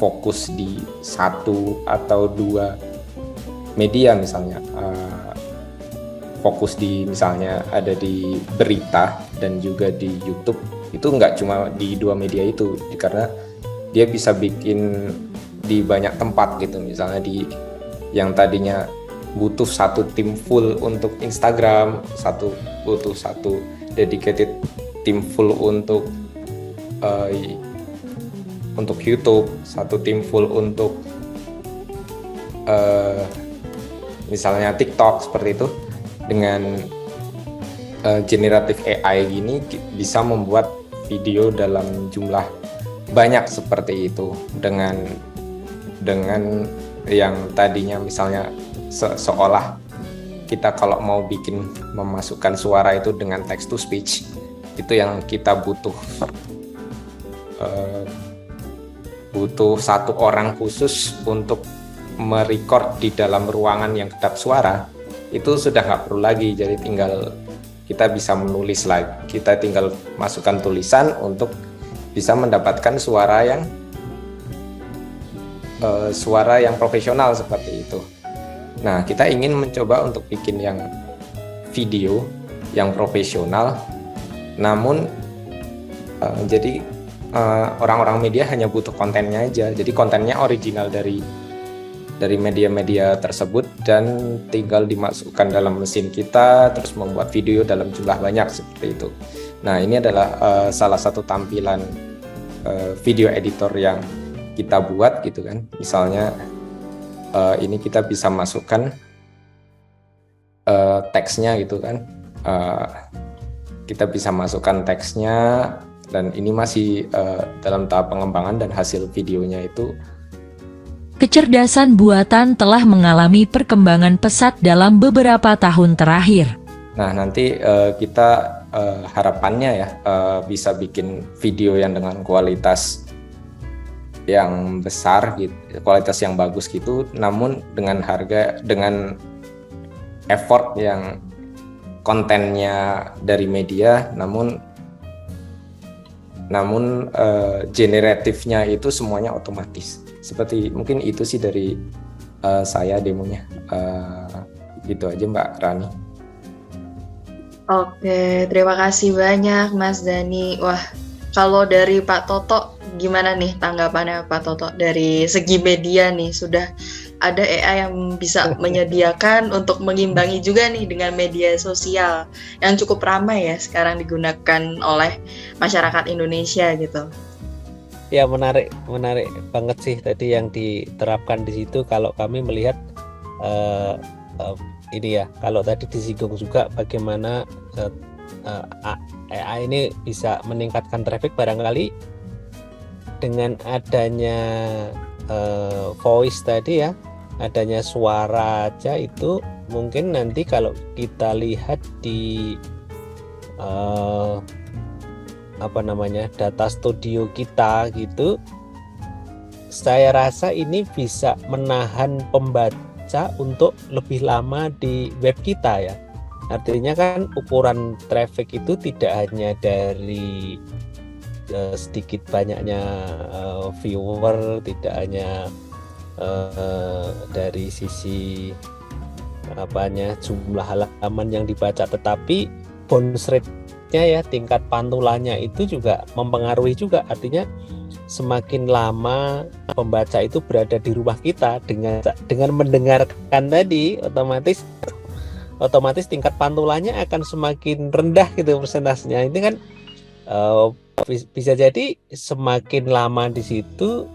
Speaker 5: fokus di satu atau dua media, misalnya fokus di misalnya ada di berita dan juga di YouTube, itu nggak cuma di dua media itu, karena dia bisa bikin di banyak tempat gitu. Misalnya yang tadinya butuh satu tim full untuk Instagram, butuh satu dedicated tim full untuk YouTube, satu tim full untuk misalnya TikTok seperti itu. Dengan generatif AI gini bisa membuat video dalam jumlah banyak seperti itu, dengan yang tadinya misalnya seolah kita kalau mau memasukkan suara itu dengan text to speech, itu yang kita butuh satu orang khusus untuk merecord di dalam ruangan yang kedap suara, itu sudah nggak perlu lagi. Jadi tinggal kita bisa menulis lagi, kita tinggal masukkan tulisan untuk bisa mendapatkan suara yang profesional seperti itu. Nah, kita ingin mencoba untuk bikin yang video yang profesional, namun jadi orang-orang media hanya butuh kontennya aja. Jadi kontennya original dari media-media tersebut dan tinggal dimasukkan dalam mesin kita, terus membuat video dalam jumlah banyak seperti itu. Nah, ini adalah salah satu tampilan video editor yang kita buat gitu kan. Misalnya ini kita bisa masukkan teksnya gitu kan. Kita bisa masukkan teksnya, dan ini masih dalam tahap pengembangan, dan hasil videonya itu
Speaker 1: Kecerdasan buatan telah mengalami perkembangan pesat dalam beberapa tahun terakhir.
Speaker 5: nah nanti kita harapannya ya bisa bikin video yang dengan kualitas yang besar gitu, kualitas yang bagus gitu, namun dengan effort yang kontennya dari media, namun generatifnya itu semuanya otomatis. Seperti mungkin itu sih dari saya demonya. Gitu aja Mbak Rani.
Speaker 3: Oke, terima kasih banyak Mas Dani. Wah, kalau dari Pak Toto gimana nih tanggapannya Pak Toto dari segi media nih? Sudah ada AI yang bisa menyediakan untuk mengimbangi juga nih dengan media sosial yang cukup ramai ya sekarang digunakan oleh masyarakat Indonesia gitu.
Speaker 4: Ya, menarik banget sih tadi yang diterapkan di situ. Kalau kami melihat ini ya, kalau tadi disinggung juga bagaimana AI ini bisa meningkatkan traffic, barangkali dengan adanya voice tadi ya, adanya suara aja itu mungkin nanti kalau kita lihat di data studio kita gitu, saya rasa ini bisa menahan pembaca untuk lebih lama di web kita ya. Artinya kan ukuran traffic itu tidak hanya dari sedikit banyaknya viewer, tidak hanya dari sisi jumlah halaman yang dibaca, tetapi bounce rate-nya ya, tingkat pantulannya itu juga mempengaruhi juga. Artinya semakin lama pembaca itu berada di rumah kita dengan mendengarkan tadi, otomatis tingkat pantulannya akan semakin rendah gitu persentasenya. Ini kan bisa jadi semakin lama di situ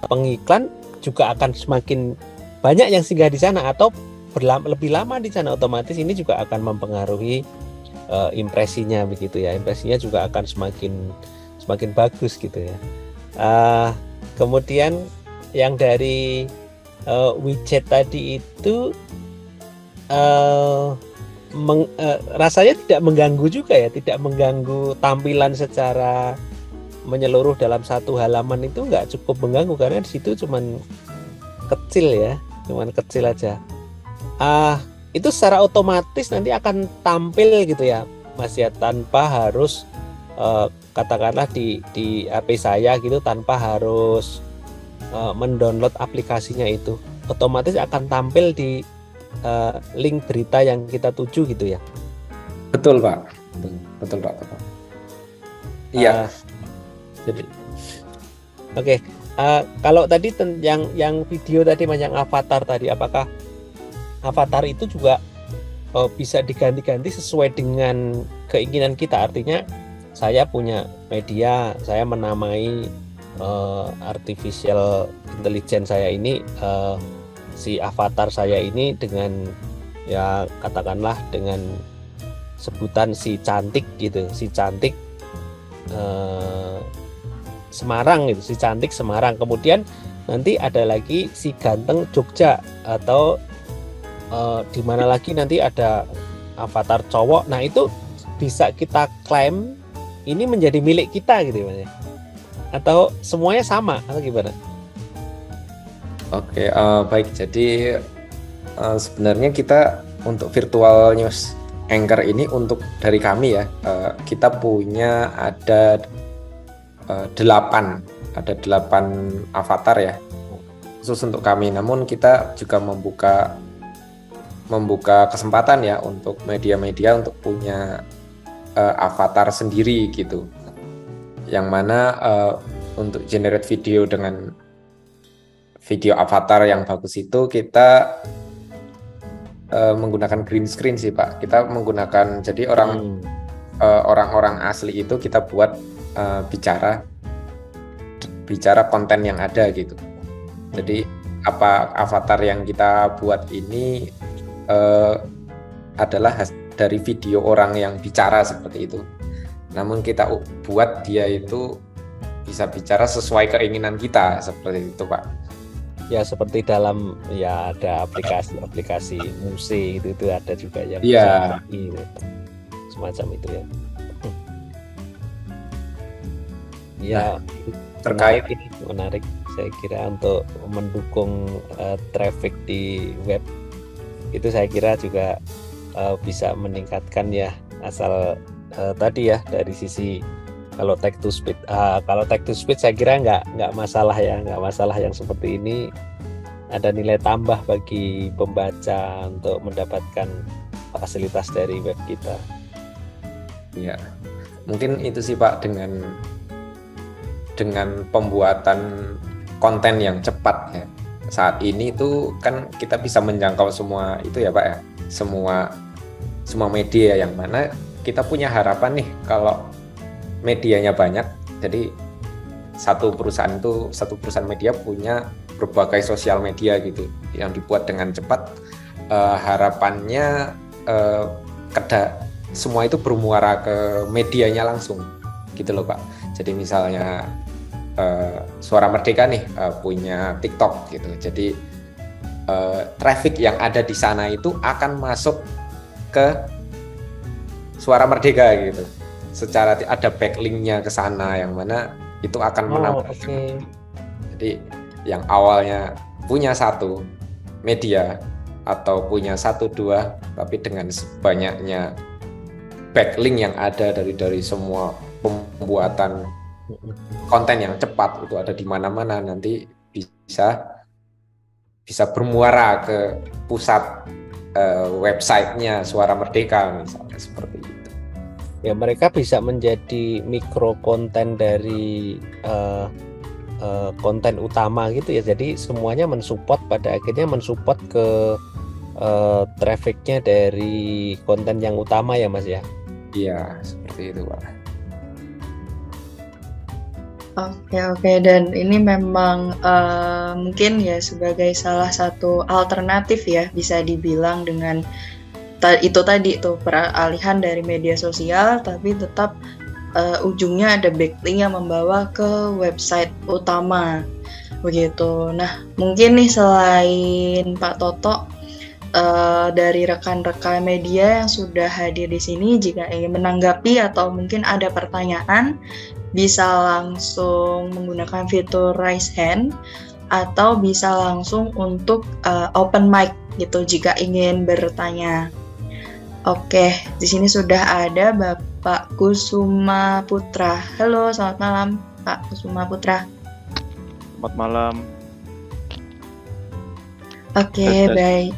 Speaker 4: pengiklan juga akan semakin banyak yang singgah di sana atau lebih lama di sana, otomatis ini juga akan mempengaruhi impresinya begitu ya. Impresinya juga akan semakin bagus gitu ya. Kemudian yang dari widget tadi itu rasanya tidak mengganggu juga ya, tidak mengganggu tampilan secara menyeluruh dalam satu halaman. Itu nggak cukup mengganggu karena di situ cuman kecil aja. Itu secara otomatis nanti akan tampil gitu ya Mas ya, tanpa harus katakanlah di HP saya gitu, tanpa harus mendownload aplikasinya, itu otomatis akan tampil di link berita yang kita tuju gitu ya.
Speaker 5: Betul Pak. Betul Pak. Iya.
Speaker 4: Jadi oke. Kalau tadi yang video tadi yang avatar tadi, apakah avatar itu juga bisa diganti-ganti sesuai dengan keinginan kita? Artinya saya punya media, saya menamai artificial intelligence saya ini, si avatar saya ini dengan ya katakanlah dengan sebutan si cantik gitu, si cantik Semarang gitu, si cantik Semarang. Kemudian nanti ada lagi si ganteng Jogja, atau di mana lagi nanti ada avatar cowok. Nah, itu bisa kita klaim ini menjadi milik kita gitu ya. Atau semuanya sama atau gimana?
Speaker 5: Oke, baik. Jadi sebenarnya kita untuk virtual news anchor ini untuk dari kami ya, kita punya ada 8 avatar ya, khusus untuk kami. Namun kita juga membuka kesempatan ya untuk media-media untuk punya avatar sendiri gitu, yang mana untuk generate video dengan video avatar yang bagus itu kita menggunakan green screen sih Pak. Kita menggunakan, jadi orang-orang asli itu kita buat bicara konten yang ada gitu. Jadi apa avatar yang kita buat ini adalah dari video orang yang bicara seperti itu. Namun kita buat dia itu bisa bicara sesuai keinginan kita seperti itu, Pak.
Speaker 4: Ya seperti dalam ya ada aplikasi musik itu ada juga yang
Speaker 5: Iya.
Speaker 4: gitu. Semacam itu ya. Ya
Speaker 5: Terkait
Speaker 4: menarik saya kira untuk mendukung traffic di web itu saya kira juga bisa meningkatkan ya asal tadi ya dari sisi kalau text to speech saya kira nggak masalah ya, nggak masalah yang seperti ini, ada nilai tambah bagi pembaca untuk mendapatkan fasilitas dari web kita.
Speaker 5: ya. Mungkin itu sih Pak, dengan pembuatan konten yang cepat ya. Saat ini tuh kan kita bisa menjangkau semua itu ya Pak ya. Semua media yang mana kita punya harapan nih kalau medianya banyak. Jadi satu perusahaan media punya berbagai sosial media gitu yang dibuat dengan cepat. Harapannya semua itu bermuara ke medianya langsung gitu loh Pak. Jadi misalnya Suara Merdeka nih punya TikTok gitu. Jadi traffic yang ada di sana itu akan masuk ke Suara Merdeka gitu. Secara ada backlinknya ke sana yang mana itu akan menambah.
Speaker 4: Okay.
Speaker 5: Jadi yang awalnya punya satu media atau punya 1-2 tapi dengan banyaknya backlink yang ada dari semua pembuatan konten yang cepat itu ada di mana-mana, nanti bisa bermuara ke pusat websitenya Suara Merdeka misalnya seperti itu.
Speaker 4: Ya mereka bisa menjadi mikro konten dari konten utama gitu ya. Jadi semuanya pada akhirnya mensupport ke trafficnya dari konten yang utama ya Mas ya.
Speaker 5: Iya seperti itu Pak.
Speaker 3: Oke, dan ini memang mungkin ya sebagai salah satu alternatif ya bisa dibilang dengan itu tadi tuh peralihan dari media sosial tapi tetap ujungnya ada backlink yang membawa ke website utama begitu. Nah mungkin nih selain Pak Toto dari rekan-rekan media yang sudah hadir di sini, jika ingin menanggapi atau mungkin ada pertanyaan bisa langsung menggunakan fitur raise hand atau bisa langsung untuk open mic gitu jika ingin bertanya. Oke, di sini sudah ada Bapak Kusuma Putra. Halo, selamat malam Pak Kusuma Putra.
Speaker 6: Selamat malam.
Speaker 3: Oke, baik.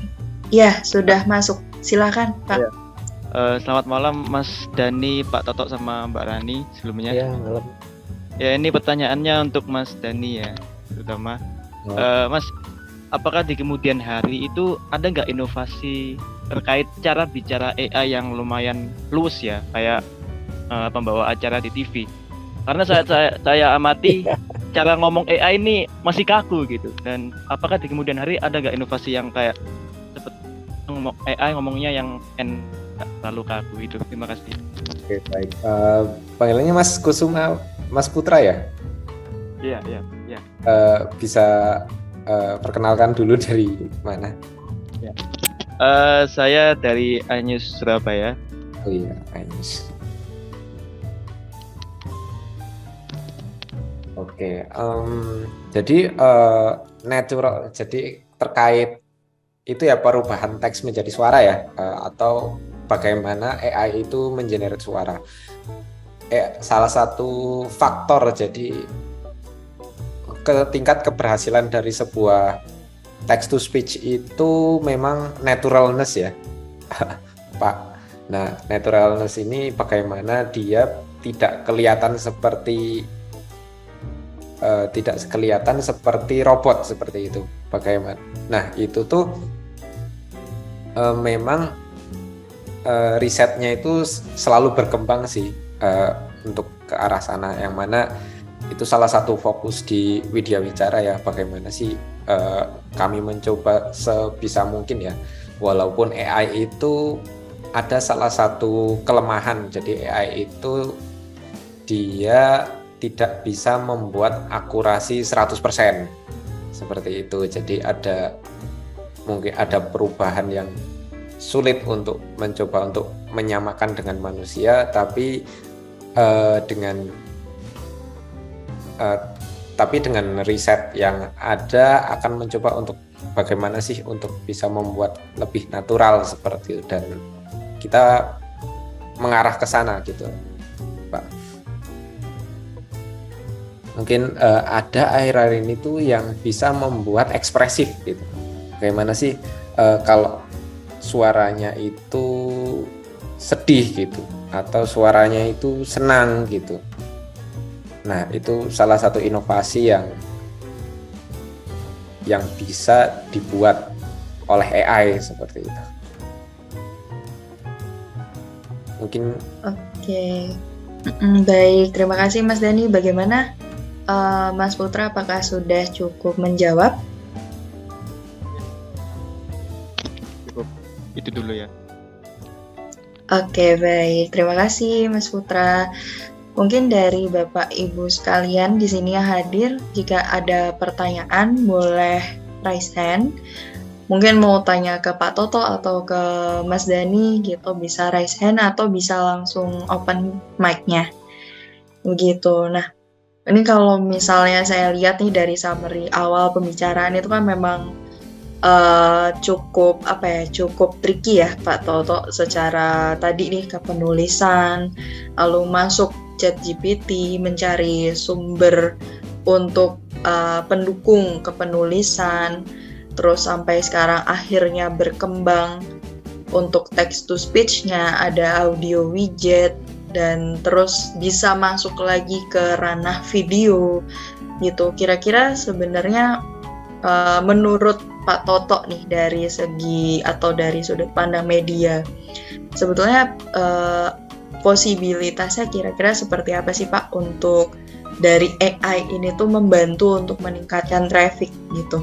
Speaker 3: Ya, sudah masuk. Silakan Pak.
Speaker 6: Ya. Selamat malam Mas Dani, Pak Toto sama Mbak Rani sebelumnya.
Speaker 4: Ya, malam.
Speaker 6: Ya ini pertanyaannya untuk Mas Dani ya, terutama. Mas, apakah di kemudian hari itu ada nggak inovasi terkait cara bicara AI yang lumayan luas ya, kayak pembawa acara di TV? Karena saya amati cara ngomong AI ini masih kaku gitu. Dan apakah di kemudian hari ada nggak inovasi yang kayak seperti AI ngomongnya yang terlalu kaku itu? Terima kasih.
Speaker 5: Oke baik. Panggilannya Mas Kusuma, Mas Putra ya?
Speaker 6: Iya.
Speaker 5: Bisa perkenalkan dulu dari mana?
Speaker 6: Ya. Saya dari iNews Surabaya.
Speaker 5: Oh iya, iNews. Oke, jadi natural, jadi terkait itu ya perubahan teks menjadi suara ya, atau bagaimana AI itu mengenerate suara. Salah satu faktor jadi tingkat keberhasilan dari sebuah text to speech itu memang naturalness ya, Pak. Nah, naturalness ini bagaimana dia tidak kelihatan seperti robot seperti itu. Bagaimana? Nah, itu tuh memang risetnya itu selalu berkembang sih untuk ke arah sana, yang mana itu salah satu fokus di Widya Wicara ya, bagaimana sih kami mencoba sebisa mungkin ya, walaupun AI itu ada salah satu kelemahan. Jadi AI itu dia tidak bisa membuat akurasi 100% seperti itu. Jadi mungkin ada perubahan yang sulit untuk mencoba untuk menyamakan dengan manusia, tapi dengan riset yang ada akan mencoba untuk bagaimana sih untuk bisa membuat lebih natural seperti itu, dan kita mengarah ke sana gitu, Pak. Mungkin ada akhir-akhir ini tuh yang bisa membuat ekspresif gitu. Bagaimana sih kalau suaranya itu sedih gitu, atau suaranya itu senang gitu. Nah, itu salah satu inovasi yang bisa dibuat oleh AI seperti itu. Mungkin
Speaker 3: Oke. Baik, terima kasih Mas Dani. Bagaimana Mas Putra, apakah sudah cukup menjawab?
Speaker 6: Cukup itu dulu ya.
Speaker 3: Oke, baik. Terima kasih Mas Putra. Mungkin dari Bapak Ibu sekalian di sini yang hadir, jika ada pertanyaan boleh raise hand. Mungkin mau tanya ke Pak Toto atau ke Mas Dani gitu, bisa raise hand atau bisa langsung open mic-nya. Begitu. Nah, ini kalau misalnya saya lihat nih dari summary awal pembicaraan itu kan memang cukup tricky ya Pak Toto, secara tadi nih kepenulisan, lalu masuk ChatGPT mencari sumber untuk pendukung kepenulisan, terus sampai sekarang akhirnya berkembang untuk text to speech-nya, ada audio widget, dan terus bisa masuk lagi ke ranah video gitu. Kira-kira sebenarnya menurut Pak Toto nih dari segi atau dari sudut pandang media, sebetulnya posibilitasnya kira-kira seperti apa sih Pak untuk dari AI ini tuh membantu untuk meningkatkan traffic gitu?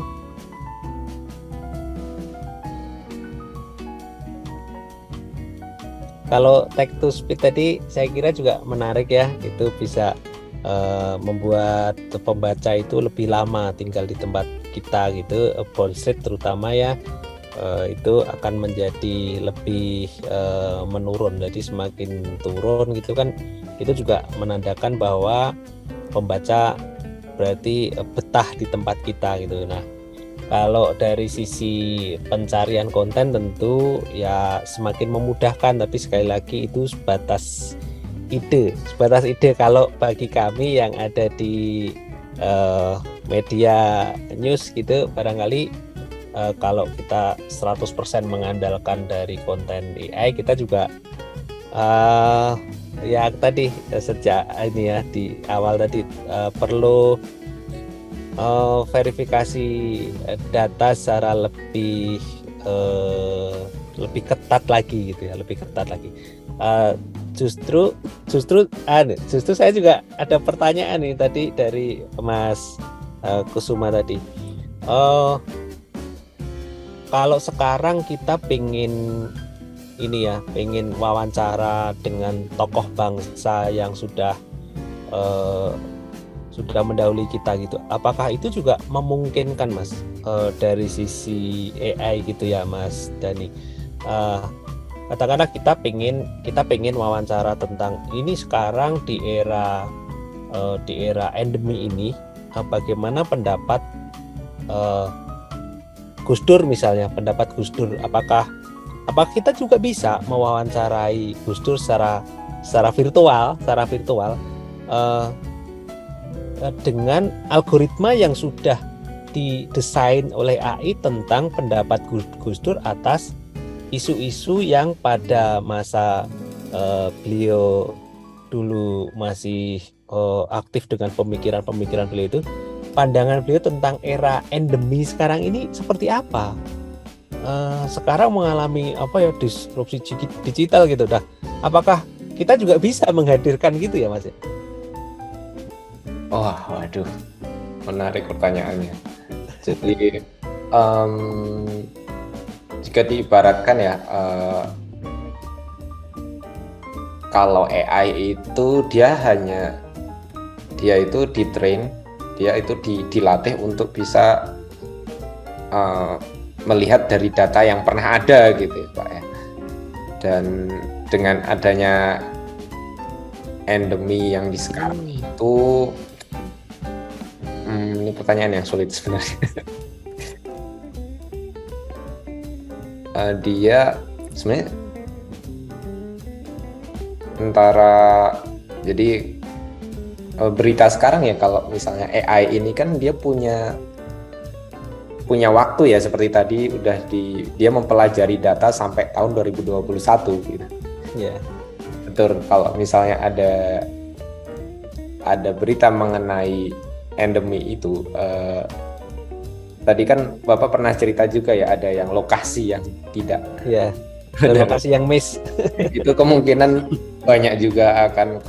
Speaker 4: Kalau text to speech tadi saya kira juga menarik ya, itu bisa membuat pembaca itu lebih lama tinggal di tempat kita gitu, bounce rate terutama ya, itu akan menjadi lebih menurun. Jadi semakin turun gitu kan, itu juga menandakan bahwa pembaca berarti betah di tempat kita gitu. Nah, kalau dari sisi pencarian konten tentu ya semakin memudahkan, tapi sekali lagi itu sebatas ide. Kalau bagi kami yang ada di media news gitu, barangkali kalau kita 100% mengandalkan dari konten AI, kita juga ya tadi sejak ini ya di awal tadi perlu verifikasi data secara lebih ketat lagi gitu ya, lebih ketat lagi. Justru saya juga ada pertanyaan nih tadi dari Mas Kusuma tadi. Kalau sekarang kita pengen wawancara dengan tokoh bangsa yang sudah mendahului kita gitu, apakah itu juga memungkinkan Mas dari sisi AI gitu ya Mas Dani? Katakanlah kita pengen wawancara tentang ini sekarang di era endemi ini, bagaimana pendapat Gus Dur misalnya, apakah kita juga bisa mewawancarai Gus Dur secara virtual dengan algoritma yang sudah didesain oleh AI tentang pendapat Gus Dur atas isu-isu yang pada masa beliau dulu masih aktif dengan pemikiran beliau itu, pandangan beliau tentang era endemi sekarang ini seperti apa? Sekarang mengalami disrupsi digital gitu dah. Apakah kita juga bisa menghadirkan gitu ya Mas?
Speaker 5: Oh, waduh, menarik pertanyaannya. Jadi em, jika diibaratkan ya, kalau AI itu dia itu ditrain, dia itu dilatih untuk bisa melihat dari data yang pernah ada gitu ya Pak ya. Dan dengan adanya endemi yang di sekarang itu, ini pertanyaan yang sulit sebenarnya. Dia sebenarnya jadi berita sekarang ya, kalau misalnya AI ini kan dia punya waktu ya, seperti tadi dia mempelajari data sampai tahun 2021 gitu.
Speaker 4: Ya.
Speaker 5: Betul. Kalau misalnya ada berita mengenai endemi itu, tadi kan Bapak pernah cerita juga ya, ada yang lokasi yang tidak.
Speaker 4: Ya. Ada lokasi yang miss.
Speaker 5: Itu kemungkinan banyak juga akan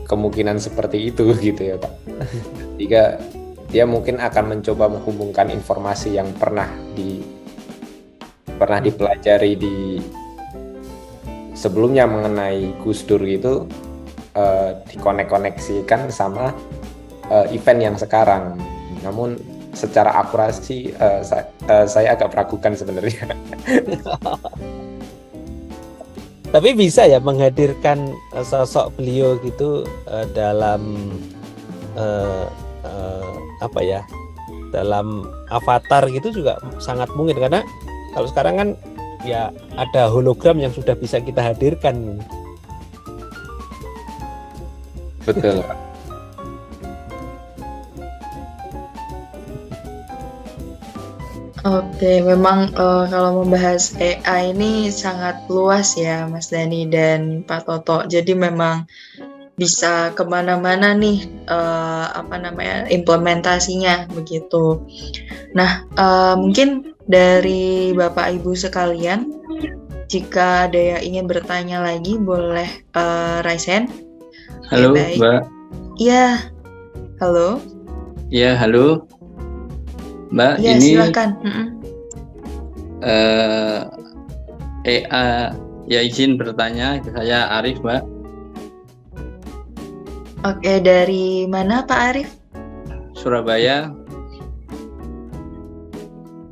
Speaker 5: kemungkinan seperti itu gitu ya Pak. Jika dia mungkin akan mencoba menghubungkan informasi yang pernah dipelajari di sebelumnya mengenai Gus Dur gitu, dikoneksikan sama event yang sekarang. Namun secara akurasi saya agak meragukan sebenarnya.
Speaker 4: Tapi bisa ya menghadirkan sosok beliau gitu dalam dalam avatar gitu juga sangat mungkin, karena kalau sekarang kan ya ada hologram yang sudah bisa kita hadirkan.
Speaker 5: Betul.
Speaker 3: Oke, memang kalau membahas AI ini sangat luas ya Mas Dani dan Pak Toto. Jadi memang bisa kemana-mana nih implementasinya begitu. Nah, mungkin dari Bapak Ibu sekalian, jika ada yang ingin bertanya lagi boleh raise hand.
Speaker 7: Halo,
Speaker 3: baik.
Speaker 7: Mbak.
Speaker 3: Iya, halo.
Speaker 7: Ya, halo. Mbak,
Speaker 3: Iya,
Speaker 7: ini
Speaker 3: silakan.
Speaker 7: AI ya, izin bertanya, saya Arif, Mbak.
Speaker 3: Oke, dari mana Pak Arif?
Speaker 7: Surabaya.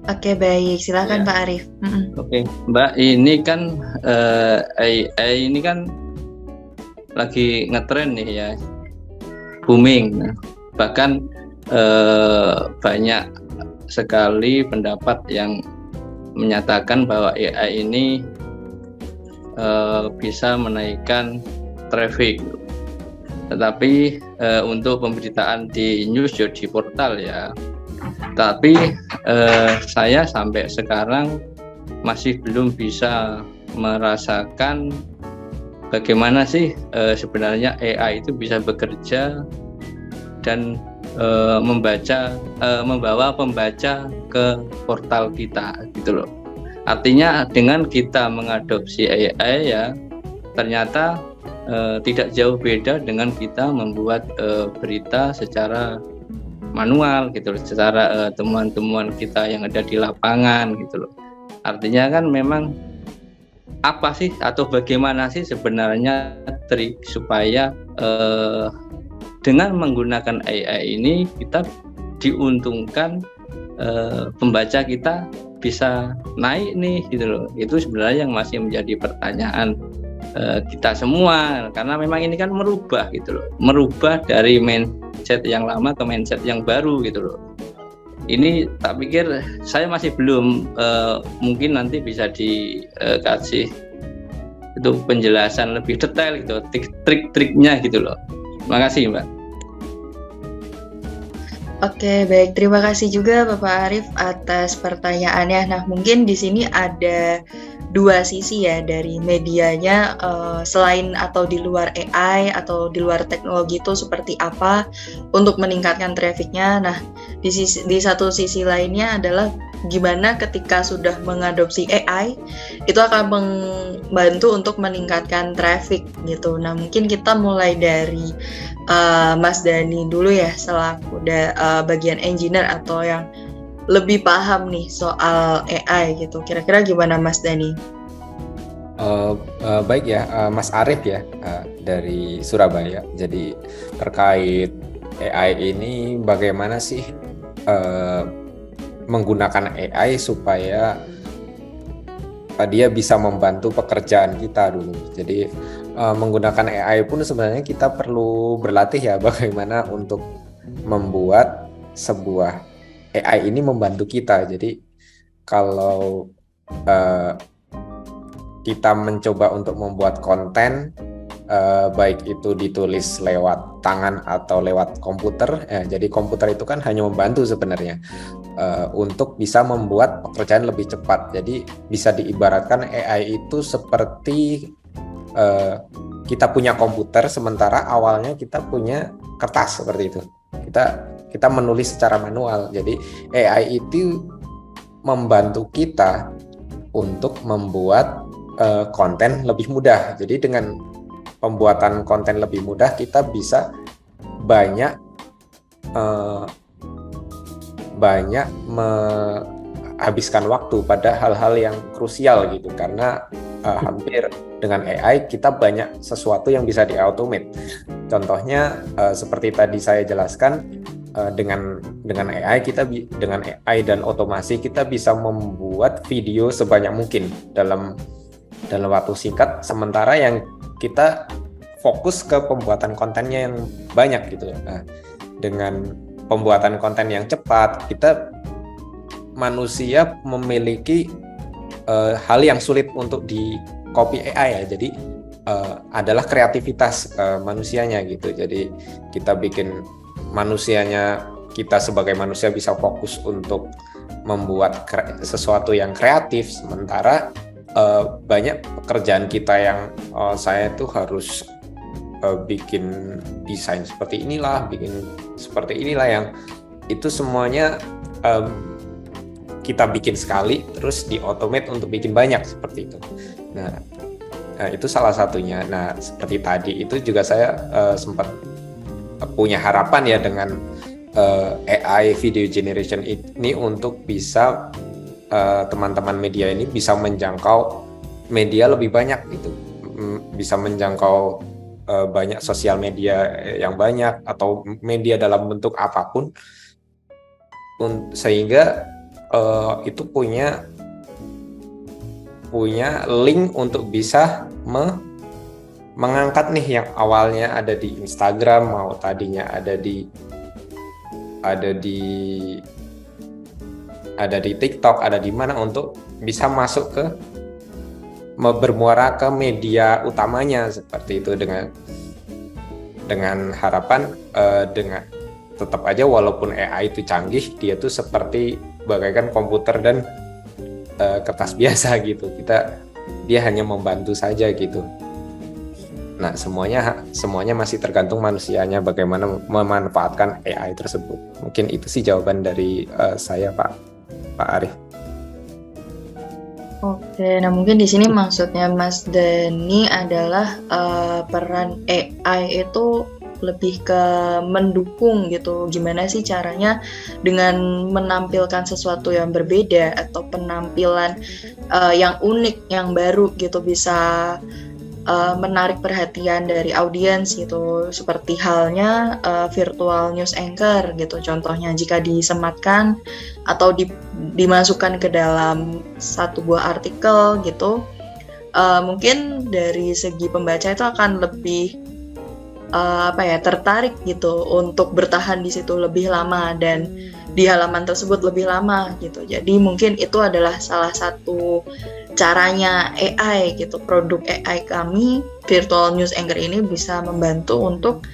Speaker 3: Oke, baik. Silakan
Speaker 7: Ya.
Speaker 3: Pak Arif.
Speaker 7: Oke, Mbak, ini kan AI ini kan lagi ngetren nih ya, booming. Nah, bahkan banyak sekali pendapat yang menyatakan bahwa AI ini bisa menaikkan traffic. Tetapi untuk pemberitaan di news di portal ya. Tapi saya sampai sekarang masih belum bisa merasakan bagaimana sih sebenarnya AI itu bisa bekerja dan membawa pembaca ke portal kita gitu loh. Artinya dengan kita mengadopsi AI ya, ternyata tidak jauh beda dengan kita membuat berita secara manual gitu loh, secara temuan-temuan kita yang ada di lapangan gitu loh. Artinya kan memang apa sih atau bagaimana sih sebenarnya trik supaya dengan menggunakan AI ini kita diuntungkan, pembaca kita bisa naik nih gitu loh. Itu sebenarnya yang masih menjadi pertanyaan kita semua, karena memang ini kan merubah gitu loh, merubah dari mindset yang lama ke mindset yang baru gitu loh. Ini tak pikir saya masih belum, mungkin nanti bisa dikasih itu penjelasan lebih detail gitu, trik-triknya gitu loh. Terima kasih Mbak.
Speaker 3: Oke, baik. Terima kasih juga Bapak Arif atas pertanyaannya. Nah, mungkin di sini ada dua sisi ya dari medianya, selain atau di luar AI atau di luar teknologi itu seperti apa untuk meningkatkan trafficnya. Nah, di satu sisi lainnya adalah gimana ketika sudah mengadopsi AI itu akan membantu untuk meningkatkan traffic gitu. Nah, mungkin kita mulai dari Mas Dani dulu ya, selaku bagian engineer atau yang lebih paham nih soal AI gitu. Kira-kira gimana Mas Dani?
Speaker 5: Baik ya, Mas Arif ya, dari Surabaya. Jadi terkait AI ini bagaimana sih menggunakan AI supaya dia bisa membantu pekerjaan kita dulu. Jadi menggunakan AI pun sebenarnya kita perlu berlatih ya bagaimana untuk membuat sebuah AI ini membantu kita. Jadi kalau kita mencoba untuk membuat konten, baik itu ditulis lewat tangan atau lewat komputer, jadi komputer itu kan hanya membantu sebenarnya untuk bisa membuat pekerjaan lebih cepat. Jadi bisa diibaratkan AI itu seperti kita punya komputer, sementara awalnya kita punya kertas seperti itu. Kita menulis secara manual. Jadi AI itu membantu kita untuk membuat konten lebih mudah. Jadi dengan pembuatan konten lebih mudah kita bisa banyak menghabiskan waktu pada hal-hal yang krusial gitu, karena hampir dengan AI kita banyak sesuatu yang bisa di-automate. Contohnya seperti tadi saya jelaskan, dengan AI dengan AI dan otomasi kita bisa membuat video sebanyak mungkin dalam waktu singkat, sementara yang kita fokus ke pembuatan kontennya yang banyak gitu. Nah, dengan pembuatan konten yang cepat, manusia memiliki hal yang sulit untuk di copy AI ya. Jadi adalah kreativitas manusianya gitu. Jadi kita bikin kita sebagai manusia bisa fokus untuk membuat sesuatu yang kreatif, sementara banyak pekerjaan kita yang saya tuh harus bikin desain seperti inilah, yang itu semuanya kita bikin sekali terus di-automate untuk bikin banyak seperti itu. Nah, itu salah satunya. Nah, seperti tadi itu juga saya sempat punya harapan ya dengan AI video generation ini untuk bisa teman-teman media ini bisa menjangkau media lebih banyak gitu, bisa menjangkau banyak sosial media yang banyak atau media dalam bentuk apapun, sehingga itu punya link untuk bisa mengangkat nih yang awalnya ada di Instagram, mau tadinya ada di TikTok, ada di mana, untuk bisa masuk ke bermuara ke media utamanya seperti itu, dengan harapan dengan tetap aja walaupun AI itu canggih, dia tuh seperti bagaikan komputer dan kertas biasa gitu. Dia hanya membantu saja gitu. Nah, semuanya masih tergantung manusianya bagaimana memanfaatkan AI tersebut. Mungkin itu sih jawaban dari saya, Pak Arif.
Speaker 3: Oke, nah mungkin di sini maksudnya Mas Dani adalah peran AI itu lebih ke mendukung gitu. Gimana sih caranya dengan menampilkan sesuatu yang berbeda atau penampilan yang unik, yang baru gitu, bisa menarik perhatian dari audiens gitu, seperti halnya virtual news anchor gitu. Contohnya jika disematkan atau dimasukkan ke dalam satu buah artikel gitu, mungkin dari segi pembaca itu akan lebih tertarik gitu untuk bertahan di situ lebih lama dan di halaman tersebut lebih lama gitu. Jadi mungkin itu adalah salah satu caranya AI gitu. Produk AI kami, Virtual News Anchor ini bisa membantu untuk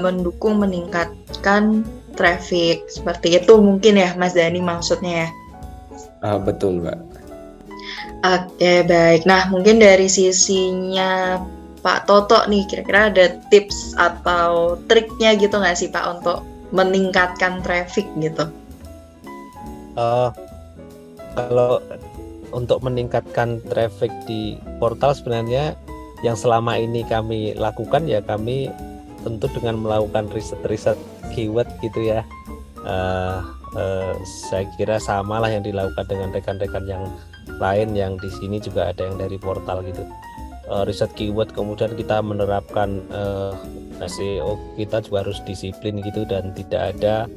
Speaker 3: mendukung meningkatkan traffic. Seperti itu mungkin ya Mas Dani maksudnya ya.
Speaker 5: Betul, Mbak.
Speaker 3: Oke, baik. Nah, mungkin dari sisinya Pak Toto nih, kira-kira ada tips atau triknya gitu nggak sih Pak untuk meningkatkan traffic gitu?
Speaker 4: kalau untuk meningkatkan traffic di portal sebenarnya yang selama ini kami lakukan ya kami tentu dengan melakukan riset keyword gitu ya. Saya kira sama lah yang dilakukan dengan rekan-rekan yang lain yang di sini juga ada yang dari portal gitu. Riset keyword, kemudian kita menerapkan SEO, kita juga harus disiplin gitu dan tidak ada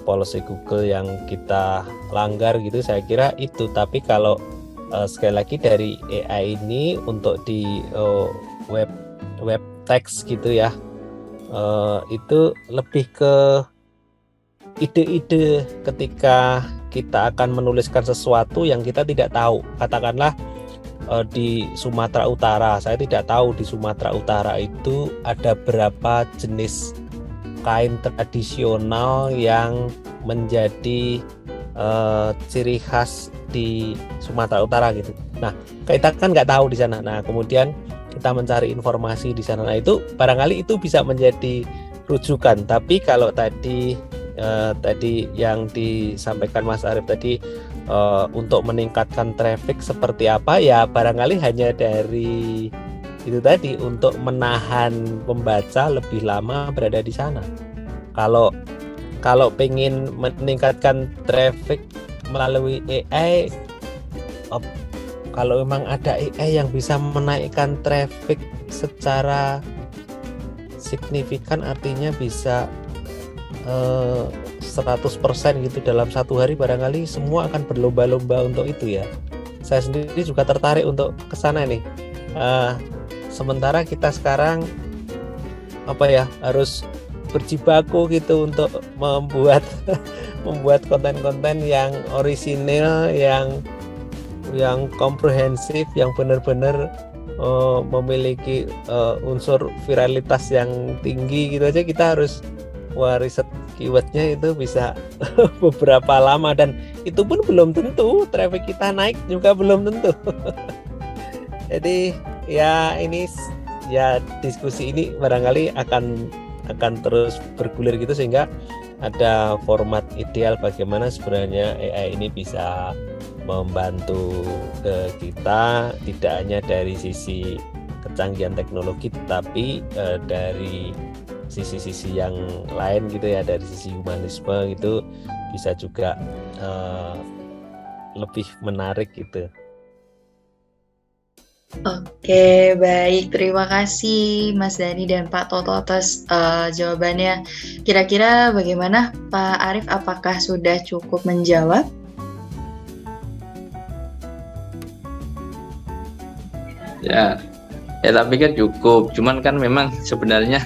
Speaker 4: policy Google yang kita langgar gitu. Saya kira itu. Tapi kalau sekali lagi dari AI ini untuk di web text gitu ya, itu lebih ke ide-ide ketika kita akan menuliskan sesuatu yang kita tidak tahu. Katakanlah di Sumatera Utara, saya tidak tahu di Sumatera Utara itu ada berapa jenis kain tradisional yang menjadi ciri khas di Sumatera Utara gitu. Nah, kita kan nggak tahu di sana. Nah, kemudian kita mencari informasi di sana. Nah, itu barangkali itu bisa menjadi rujukan. Tapi kalau tadi yang disampaikan Mas Arief tadi untuk meningkatkan traffic seperti apa ya, barangkali hanya dari itu tadi untuk menahan pembaca lebih lama berada di sana. Kalau pengen meningkatkan traffic melalui AI, kalau memang ada AI yang bisa menaikkan traffic secara signifikan, artinya bisa 100% gitu dalam satu hari, barangkali semua akan berlomba-lomba untuk itu ya. Saya sendiri juga tertarik untuk kesana nih. Sementara kita sekarang harus berjibaku gitu untuk membuat konten-konten yang orisinil, yang komprehensif, yang benar-benar memiliki unsur viralitas yang tinggi gitu aja. Kita harus riset keywordnya itu bisa beberapa lama, dan itu pun belum tentu traffic kita naik, juga belum tentu. Jadi ya ini ya diskusi ini barangkali akan terus bergulir gitu, sehingga ada format ideal bagaimana sebenarnya AI ini bisa membantu kita, tidak hanya dari sisi kecanggihan teknologi, tapi dari sisi-sisi yang lain gitu ya, dari sisi humanisme gitu bisa juga lebih menarik gitu.
Speaker 3: Oke, baik. Terima kasih Mas Dani dan Pak Toto atas jawabannya. Kira-kira bagaimana Pak Arief, apakah sudah cukup menjawab?
Speaker 7: Ya, tapi kan cukup. Cuman kan memang sebenarnya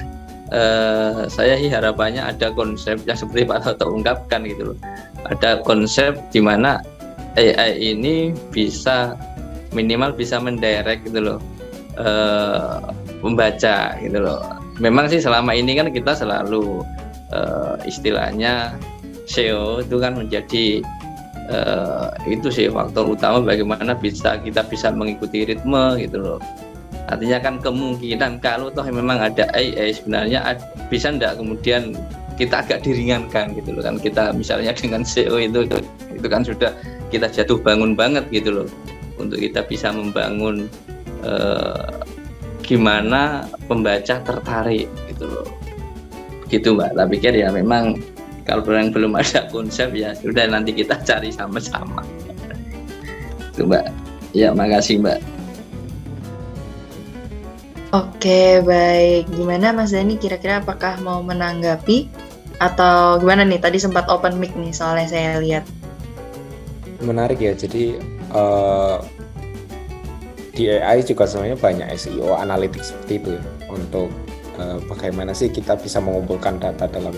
Speaker 7: saya sih harapannya ada konsep yang seperti Pak Toto ungkapkan gitu loh. Ada konsep di mana AI ini bisa minimal bisa mendirect gitu loh pembaca gitu loh. Memang sih selama ini kan kita selalu istilahnya SEO itu kan menjadi itu sih faktor utama bagaimana kita bisa mengikuti ritme gitu loh. Artinya kan kemungkinan kalau toh memang ada AI sebenarnya bisa enggak kemudian kita agak diringankan gitu loh kan. Kita misalnya dengan SEO itu kan sudah kita jatuh bangun banget gitu loh, untuk kita bisa membangun gimana pembaca tertarik gitu loh. Gitu Mbak. Tapi pikir ya memang kalau yang belum ada konsep ya sudah nanti kita cari sama-sama. Itu Mbak. Ya, makasih Mbak.
Speaker 3: Oke, baik. Gimana Mas Dani, kira-kira apakah mau menanggapi atau gimana nih? Tadi sempat open mic nih soalnya saya lihat.
Speaker 5: Menarik ya, jadi di AI juga sebenarnya banyak SEO analitik seperti itu ya, untuk bagaimana sih kita bisa mengumpulkan data dalam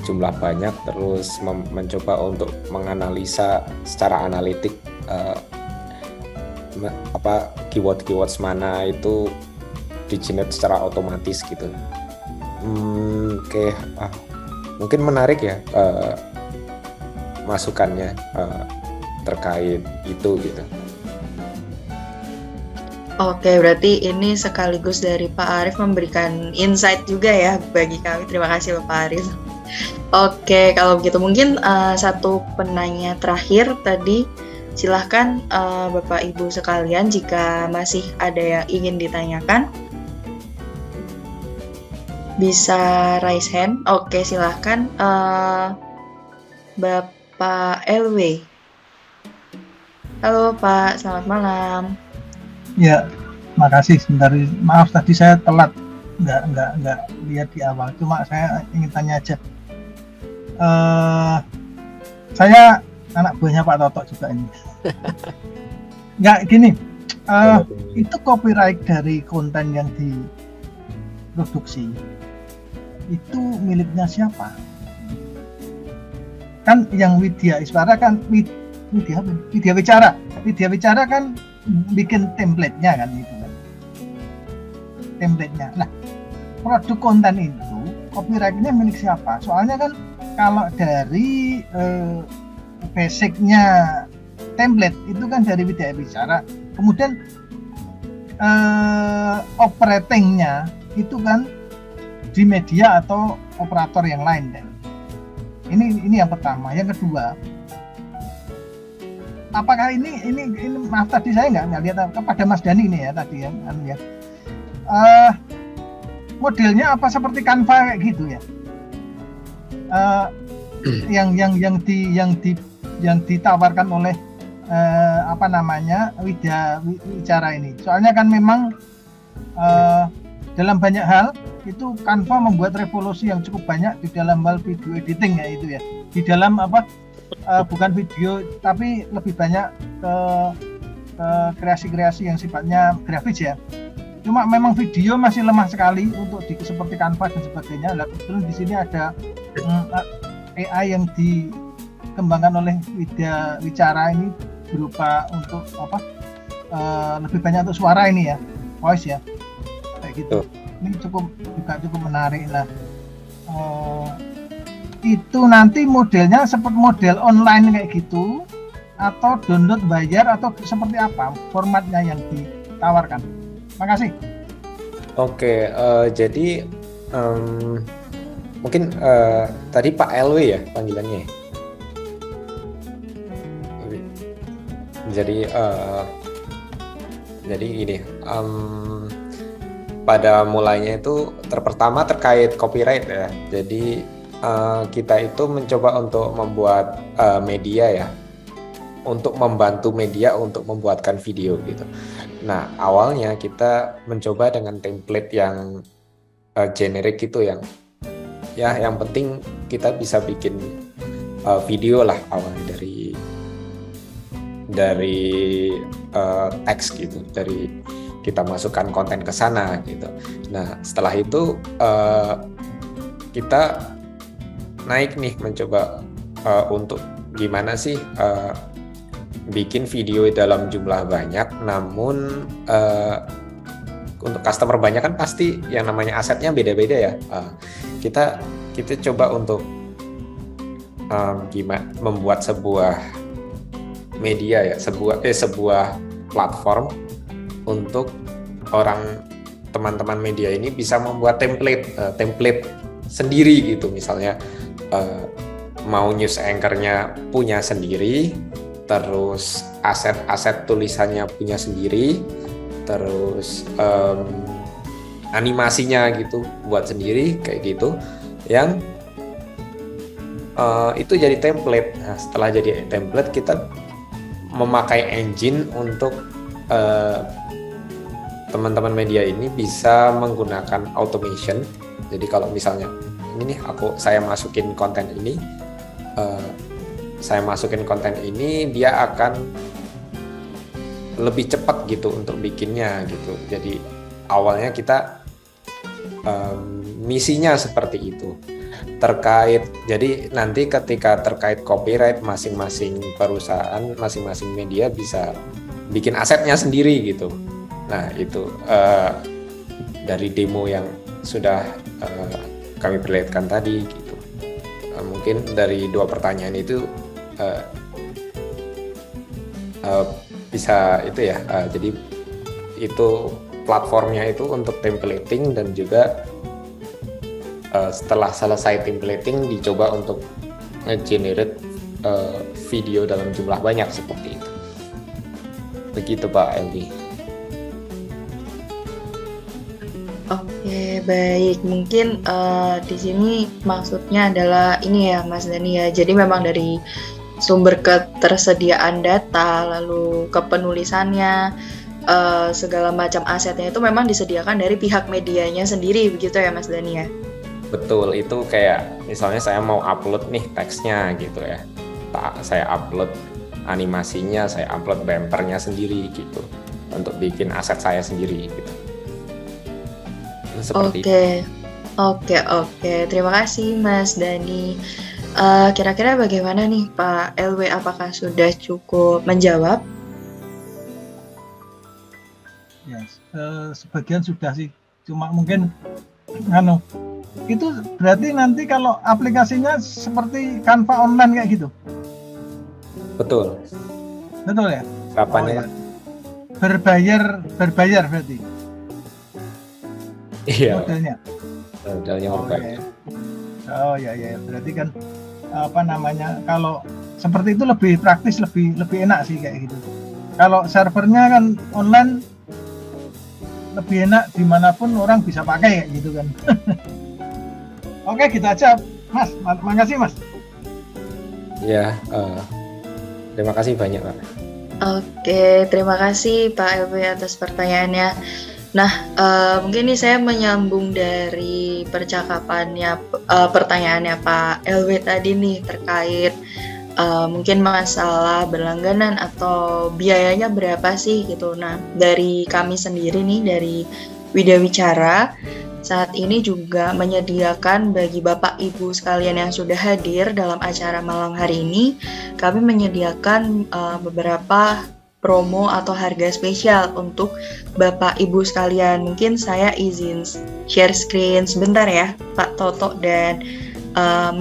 Speaker 5: jumlah banyak, terus mencoba untuk menganalisa secara analitik keyword mana itu di-generate secara otomatis gitu. Mungkin menarik ya masukannya terkait itu gitu.
Speaker 3: Oke, berarti ini sekaligus dari Pak Arief memberikan insight juga ya bagi kami. Terima kasih Pak Arief. Oke, kalau begitu mungkin satu penanya terakhir tadi Silahkan Bapak Ibu sekalian jika masih ada yang ingin ditanyakan bisa raise hand. Oke, silahkan Bapak LW. Halo Pak, selamat malam.
Speaker 8: Ya, makasih. Sebentar, maaf tadi saya telat, nggak lihat di awal. Cuma saya ingin tanya aja. Saya anak buahnya Pak Toto juga ini. Nggak gini, itu copyright dari konten yang diproduksi itu miliknya siapa? Kan yang Widya Iswara kan Widya Wicara kan bikin template-nya kan itu kan. Template-nya. Nah, produk konten itu copyright-nya milik siapa? Soalnya kan kalau dari basic-nya template itu kan dari Widya Wicara. Kemudian operating-nya itu kan di media atau operator yang lain kan. Ini yang pertama. Yang kedua, apakah ini maaf tadi saya nggak lihat kepada Mas Dani ini ya tadi ya, modelnya apa seperti Canva kayak gitu ya, yang ditawarkan oleh Widya Wicara ini. Soalnya kan memang dalam banyak hal itu Canva membuat revolusi yang cukup banyak di dalam hal video editing ya itu ya, di dalam bukan video tapi lebih banyak ke kreasi-kreasi yang sifatnya grafis ya. Cuma memang video masih lemah sekali untuk seperti Canva dan sebagainya. Nah, kebetulan di sini ada AI yang dikembangkan oleh Widya Wicara ini berupa untuk lebih banyak untuk suara ini ya, voice ya, kayak gitu. Ini cukup menarik lah. Itu nanti modelnya seperti model online kayak gitu atau download bayar atau seperti apa formatnya yang ditawarkan? Makasih.
Speaker 5: Oke, jadi mungkin tadi Pak LW ya panggilannya. Jadi gini, pada mulainya itu pertama terkait copyright ya. Jadi kita itu mencoba untuk membuat media ya, untuk membantu media untuk membuatkan video gitu. Nah, awalnya kita mencoba dengan template yang generik gitu, yang penting kita bisa bikin video lah awalnya dari teks gitu, dari kita masukkan konten ke sana gitu. Nah, setelah itu kita naik nih mencoba untuk gimana sih bikin video dalam jumlah banyak, namun untuk customer banyak kan pasti yang namanya asetnya beda-beda ya. Kita coba untuk gimana membuat sebuah media ya, sebuah platform untuk teman-teman media ini bisa membuat template sendiri gitu. Misalnya mau news anchor-nya punya sendiri, terus aset tulisannya punya sendiri, terus animasinya gitu buat sendiri kayak gitu, yang itu jadi template. Nah, setelah jadi template kita memakai engine untuk teman-teman media ini bisa menggunakan automation. Jadi kalau misalnya ini nih saya masukin konten ini, dia akan lebih cepat gitu untuk bikinnya gitu. Jadi awalnya kita misinya seperti itu. Jadi nanti ketika terkait copyright, masing-masing perusahaan, masing-masing media bisa bikin asetnya sendiri gitu. Nah itu dari demo yang sudah kami perlihatkan tadi gitu. Mungkin dari dua pertanyaan itu bisa itu ya. Jadi itu platformnya itu untuk templating, dan juga setelah selesai templating dicoba untuk nge-generate video dalam jumlah banyak seperti itu. Begitu Pak Elvi.
Speaker 3: Oke, baik. Mungkin di sini maksudnya adalah ini ya, Mas Dani ya. Jadi memang dari sumber ketersediaan data, lalu kepenulisannya, segala macam asetnya itu memang disediakan dari pihak medianya sendiri, begitu ya, Mas Dani ya?
Speaker 5: Betul, itu kayak misalnya saya mau upload nih teksnya gitu ya. Saya upload animasinya, saya upload bumpernya sendiri gitu. Untuk bikin aset saya sendiri gitu. Seperti itu.
Speaker 3: Oke. Terima kasih Mas Dani. Kira-kira bagaimana nih Pak LW? Apakah sudah cukup menjawab?
Speaker 8: Ya, sebagian sudah sih. Cuma mungkin itu berarti nanti kalau aplikasinya seperti Canva online kayak gitu.
Speaker 5: Betul.
Speaker 8: Betul ya?
Speaker 5: Kapannya?
Speaker 8: Berbayar berarti.
Speaker 5: Iya.
Speaker 8: Modelnya.
Speaker 5: Modelnya berbayar.
Speaker 8: Ya. Berarti kan kalau seperti itu lebih praktis, lebih enak sih kayak gitu. Kalau servernya kan online lebih enak dimanapun orang bisa pakai kayak gitu kan. Oke, gitu aja Mas. Makasih Mas.
Speaker 5: Ya, terima kasih banyak Pak.
Speaker 3: Oke, terima kasih Pak LW atas pertanyaannya. Nah, mungkin ini saya menyambung dari pertanyaannya Pak LW tadi nih terkait mungkin masalah berlangganan atau biayanya berapa sih gitu. Nah, dari kami sendiri nih dari Widya Wicara saat ini juga menyediakan bagi Bapak Ibu sekalian yang sudah hadir dalam acara malam hari ini, kami menyediakan beberapa promo atau harga spesial untuk Bapak Ibu sekalian. Mungkin saya izin share screen sebentar ya, Pak Toto dan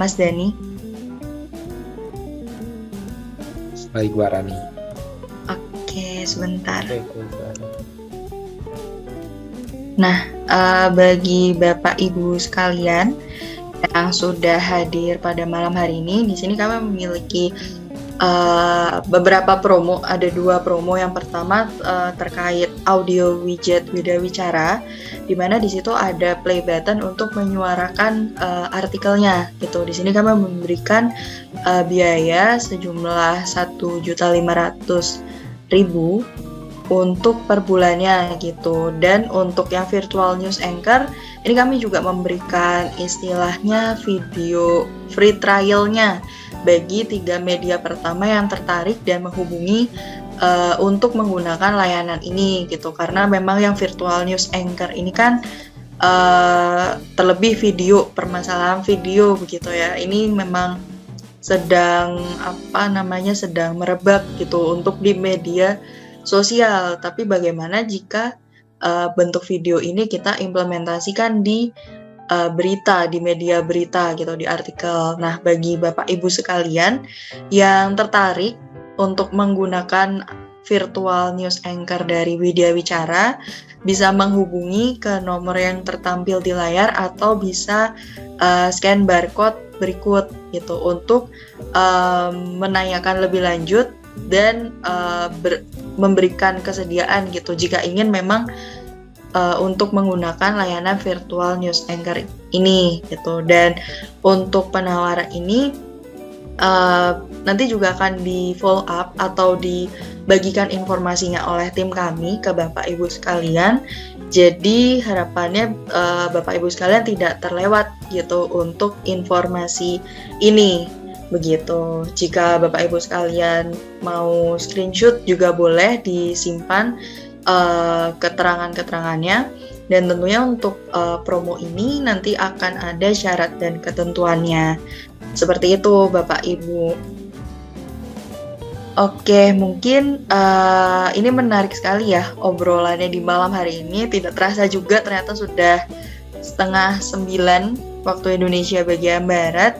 Speaker 3: Mas Dani.
Speaker 5: Baik, Bu Rani.
Speaker 3: Oke, sebentar. Nah, bagi Bapak Ibu sekalian yang sudah hadir pada malam hari ini, di sini kami memiliki beberapa promo. Ada 2 promo. Yang pertama terkait audio widget Widya Wicara, di mana di situ ada play button untuk menyuarakan artikelnya gitu. Di sini kami memberikan biaya sejumlah 1.500.000 untuk per bulannya gitu. Dan untuk yang virtual news anchor ini kami juga memberikan istilahnya video free trialnya bagi 3 media pertama yang tertarik dan menghubungi untuk menggunakan layanan ini gitu. Karena memang yang virtual news anchor ini kan terlebih video, permasalahan video begitu ya. Ini memang sedang merebak gitu untuk di media sosial. Tapi bagaimana jika bentuk video ini kita implementasikan di berita, di media berita gitu, di artikel. Nah, bagi Bapak Ibu sekalian yang tertarik untuk menggunakan virtual news anchor dari Widya Wicara, bisa menghubungi ke nomor yang tertampil di layar atau bisa scan barcode berikut gitu untuk menanyakan lebih lanjut dan memberikan kesediaan gitu jika ingin memang untuk menggunakan layanan virtual news anchor ini gitu. Dan untuk penawaran ini nanti juga akan di follow up atau dibagikan informasinya oleh tim kami ke Bapak Ibu sekalian. Jadi harapannya Bapak Ibu sekalian tidak terlewat gitu untuk informasi ini. Begitu. Jika Bapak Ibu sekalian mau screenshot juga boleh disimpan keterangan-keterangannya. Dan tentunya untuk promo ini nanti akan ada syarat dan ketentuannya. Seperti itu Bapak Ibu. Oke, mungkin ini menarik sekali ya obrolannya di malam hari ini. Tidak terasa juga ternyata sudah 8:30 waktu Indonesia bagian Barat.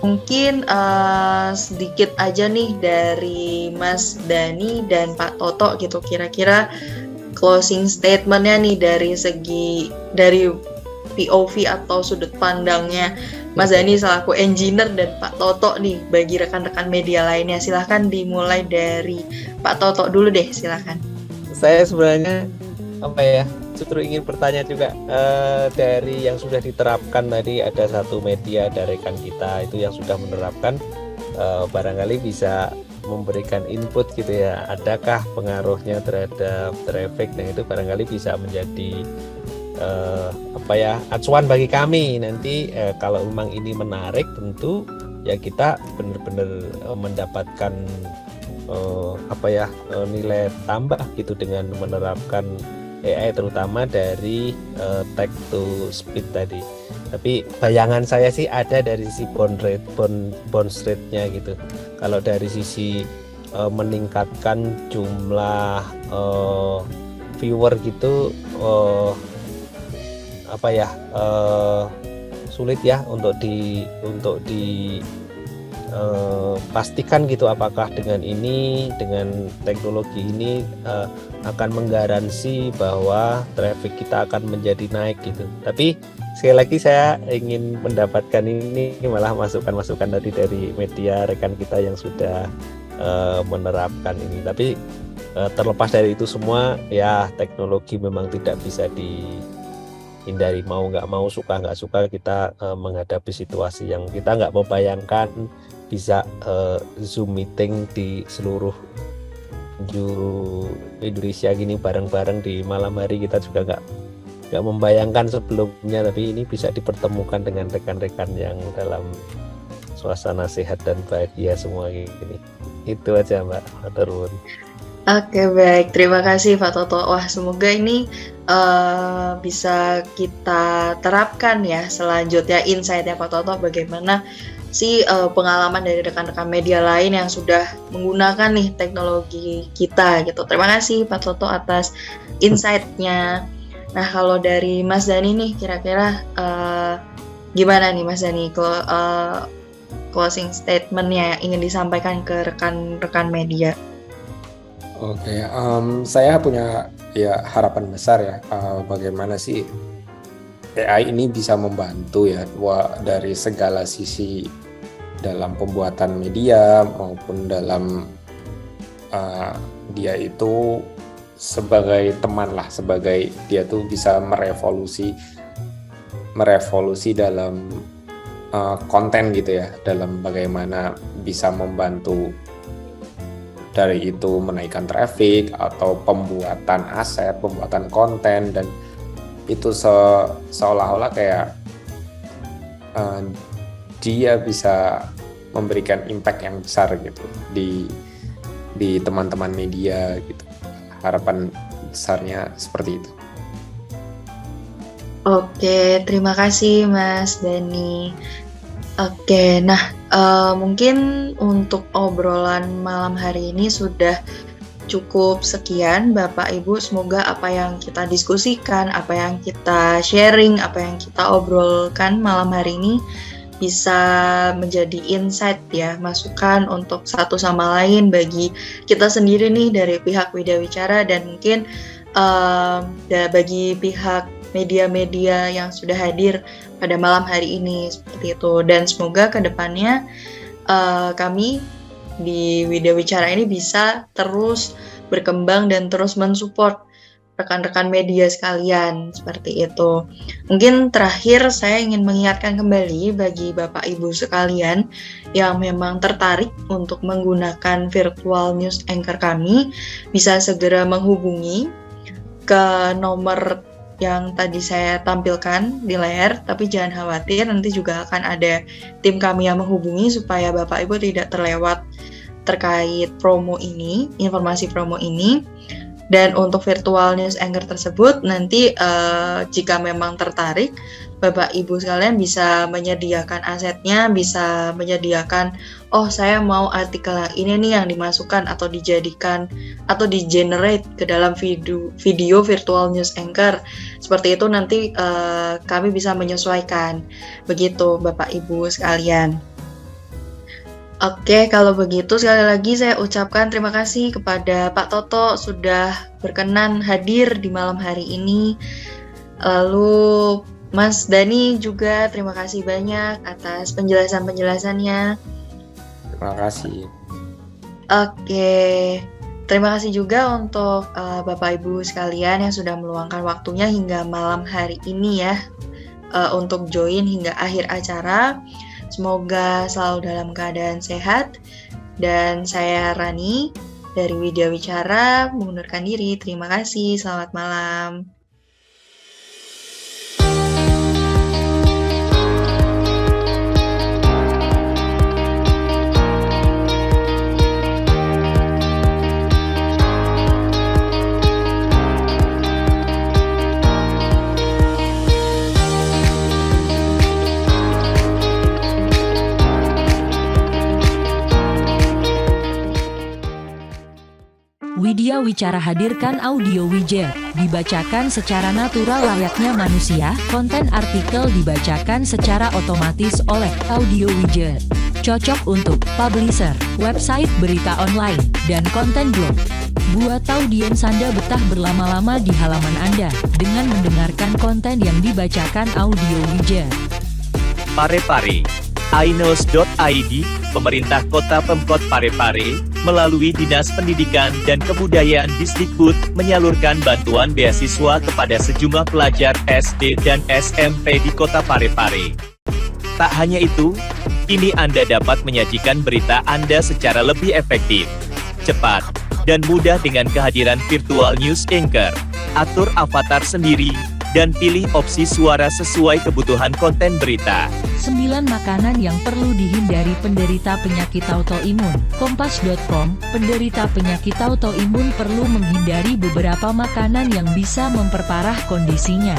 Speaker 3: Mungkin sedikit aja nih dari Mas Dani dan Pak Toto gitu, kira-kira closing statementnya nih dari POV atau sudut pandangnya Mas Dani selaku engineer dan Pak Toto nih bagi rekan-rekan media lainnya. Silahkan dimulai dari Pak Toto dulu deh, silahkan.
Speaker 4: Saya sebenarnya justru ingin bertanya juga dari yang sudah diterapkan tadi, ada satu media, ada rekan kita itu yang sudah menerapkan, barangkali bisa memberikan input gitu ya, adakah pengaruhnya terhadap traffic. Nah itu barangkali bisa menjadi acuan bagi kami nanti. Kalau memang ini menarik, tentu ya kita benar-benar mendapatkan nilai tambah gitu dengan menerapkan AI, terutama dari text to speech tadi. Tapi bayangan saya sih ada dari sisi bounce rate-nya gitu. Kalau dari sisi meningkatkan jumlah viewer gitu, sulit ya untuk pastikan gitu apakah dengan teknologi ini akan menggaransi bahwa traffic kita akan menjadi naik gitu. Tapi sekali lagi saya ingin mendapatkan ini malah masukan-masukan tadi dari media rekan kita yang sudah menerapkan ini. Tapi terlepas dari itu semua ya, teknologi memang tidak bisa dihindari, mau nggak mau, suka nggak suka kita menghadapi situasi yang kita nggak membayangkan bisa Zoom meeting di seluruh penjuru Indonesia gini bareng-bareng di malam hari. Kita juga nggak membayangkan sebelumnya, tapi ini bisa dipertemukan dengan rekan-rekan yang dalam suasana sehat dan bahagia semua gini. Itu aja Mbak, turun.
Speaker 3: Oke, baik, terima kasih Pak Toto. Wah, semoga ini bisa kita terapkan ya selanjutnya insight-nya Pak Toto, bagaimana pengalaman dari rekan-rekan media lain yang sudah menggunakan nih teknologi kita gitu. Terima kasih Pak Toto atas insight-nya. Nah, kalau dari Mas Dani nih, kira-kira gimana nih Mas Dani closing statement-nya yang ingin disampaikan ke rekan-rekan media?
Speaker 5: Oke, saya punya harapan besar ya, bagaimana sih AI ini bisa membantu ya dari segala sisi dalam pembuatan media maupun dalam dia itu sebagai teman lah, sebagai dia tuh bisa merevolusi dalam konten gitu ya, dalam bagaimana bisa membantu dari itu menaikkan traffic atau pembuatan aset, pembuatan konten, dan itu seolah-olah kayak dia bisa memberikan impact yang besar gitu di teman-teman media gitu. Harapan besarnya seperti itu.
Speaker 3: Oke, terima kasih Mas Dani. Oke, nah mungkin untuk obrolan malam hari ini sudah cukup sekian Bapak Ibu. Semoga apa yang kita diskusikan, apa yang kita sharing, apa yang kita obrolkan malam hari ini bisa menjadi insight ya, masukan untuk satu sama lain bagi kita sendiri nih dari pihak Widya Wicara, dan mungkin bagi pihak media-media yang sudah hadir pada malam hari ini, seperti itu. Dan semoga kedepannya kami di Widya Wicara ini bisa terus berkembang dan terus mensupport rekan-rekan media sekalian, seperti itu. Mungkin terakhir saya ingin mengingatkan kembali bagi Bapak Ibu sekalian yang memang tertarik untuk menggunakan virtual news anchor kami, bisa segera menghubungi ke nomor yang tadi saya tampilkan di layar. Tapi jangan khawatir, nanti juga akan ada tim kami yang menghubungi supaya Bapak Ibu tidak terlewat terkait promo ini, informasi promo ini. Dan untuk virtual news anchor tersebut nanti jika memang tertarik, Bapak Ibu sekalian bisa menyediakan asetnya, bisa menyediakan, oh saya mau artikel ini nih yang dimasukkan atau dijadikan atau di-generate ke dalam video virtual news anchor. Seperti itu nanti kami bisa menyesuaikan. Begitu Bapak Ibu sekalian. Oke, kalau begitu sekali lagi saya ucapkan terima kasih kepada Pak Toto sudah berkenan hadir di malam hari ini. Lalu Mas Dani juga terima kasih banyak atas penjelasan-penjelasannya.
Speaker 5: Terima kasih.
Speaker 3: Oke, terima kasih juga untuk Bapak Ibu sekalian yang sudah meluangkan waktunya hingga malam hari ini ya, untuk join hingga akhir acara. Semoga selalu dalam keadaan sehat. Dan saya Rani dari Widya Wicara mengundurkan diri. Terima kasih, selamat malam.
Speaker 1: Widya Wicara hadirkan audio widget, dibacakan secara natural layaknya manusia, konten artikel dibacakan secara otomatis oleh audio widget. Cocok untuk publisher, website berita online, dan konten blog. Buat audiens Anda betah berlama-lama di halaman Anda dengan mendengarkan konten yang dibacakan audio widget.
Speaker 2: Parepare, ainos.id, Pemerintah Kota Pemkot Parepare, melalui Dinas Pendidikan dan Kebudayaan Disdikbud, menyalurkan bantuan beasiswa kepada sejumlah pelajar SD dan SMP di Kota Parepare. Tak hanya itu, kini Anda dapat menyajikan berita Anda secara lebih efektif, cepat, dan mudah dengan kehadiran virtual news anchor. Atur avatar sendiri, dan pilih opsi suara sesuai kebutuhan konten berita.
Speaker 1: 9 makanan yang perlu dihindari penderita penyakit autoimun. Kompas.com, penderita penyakit autoimun perlu menghindari beberapa makanan yang bisa memperparah kondisinya.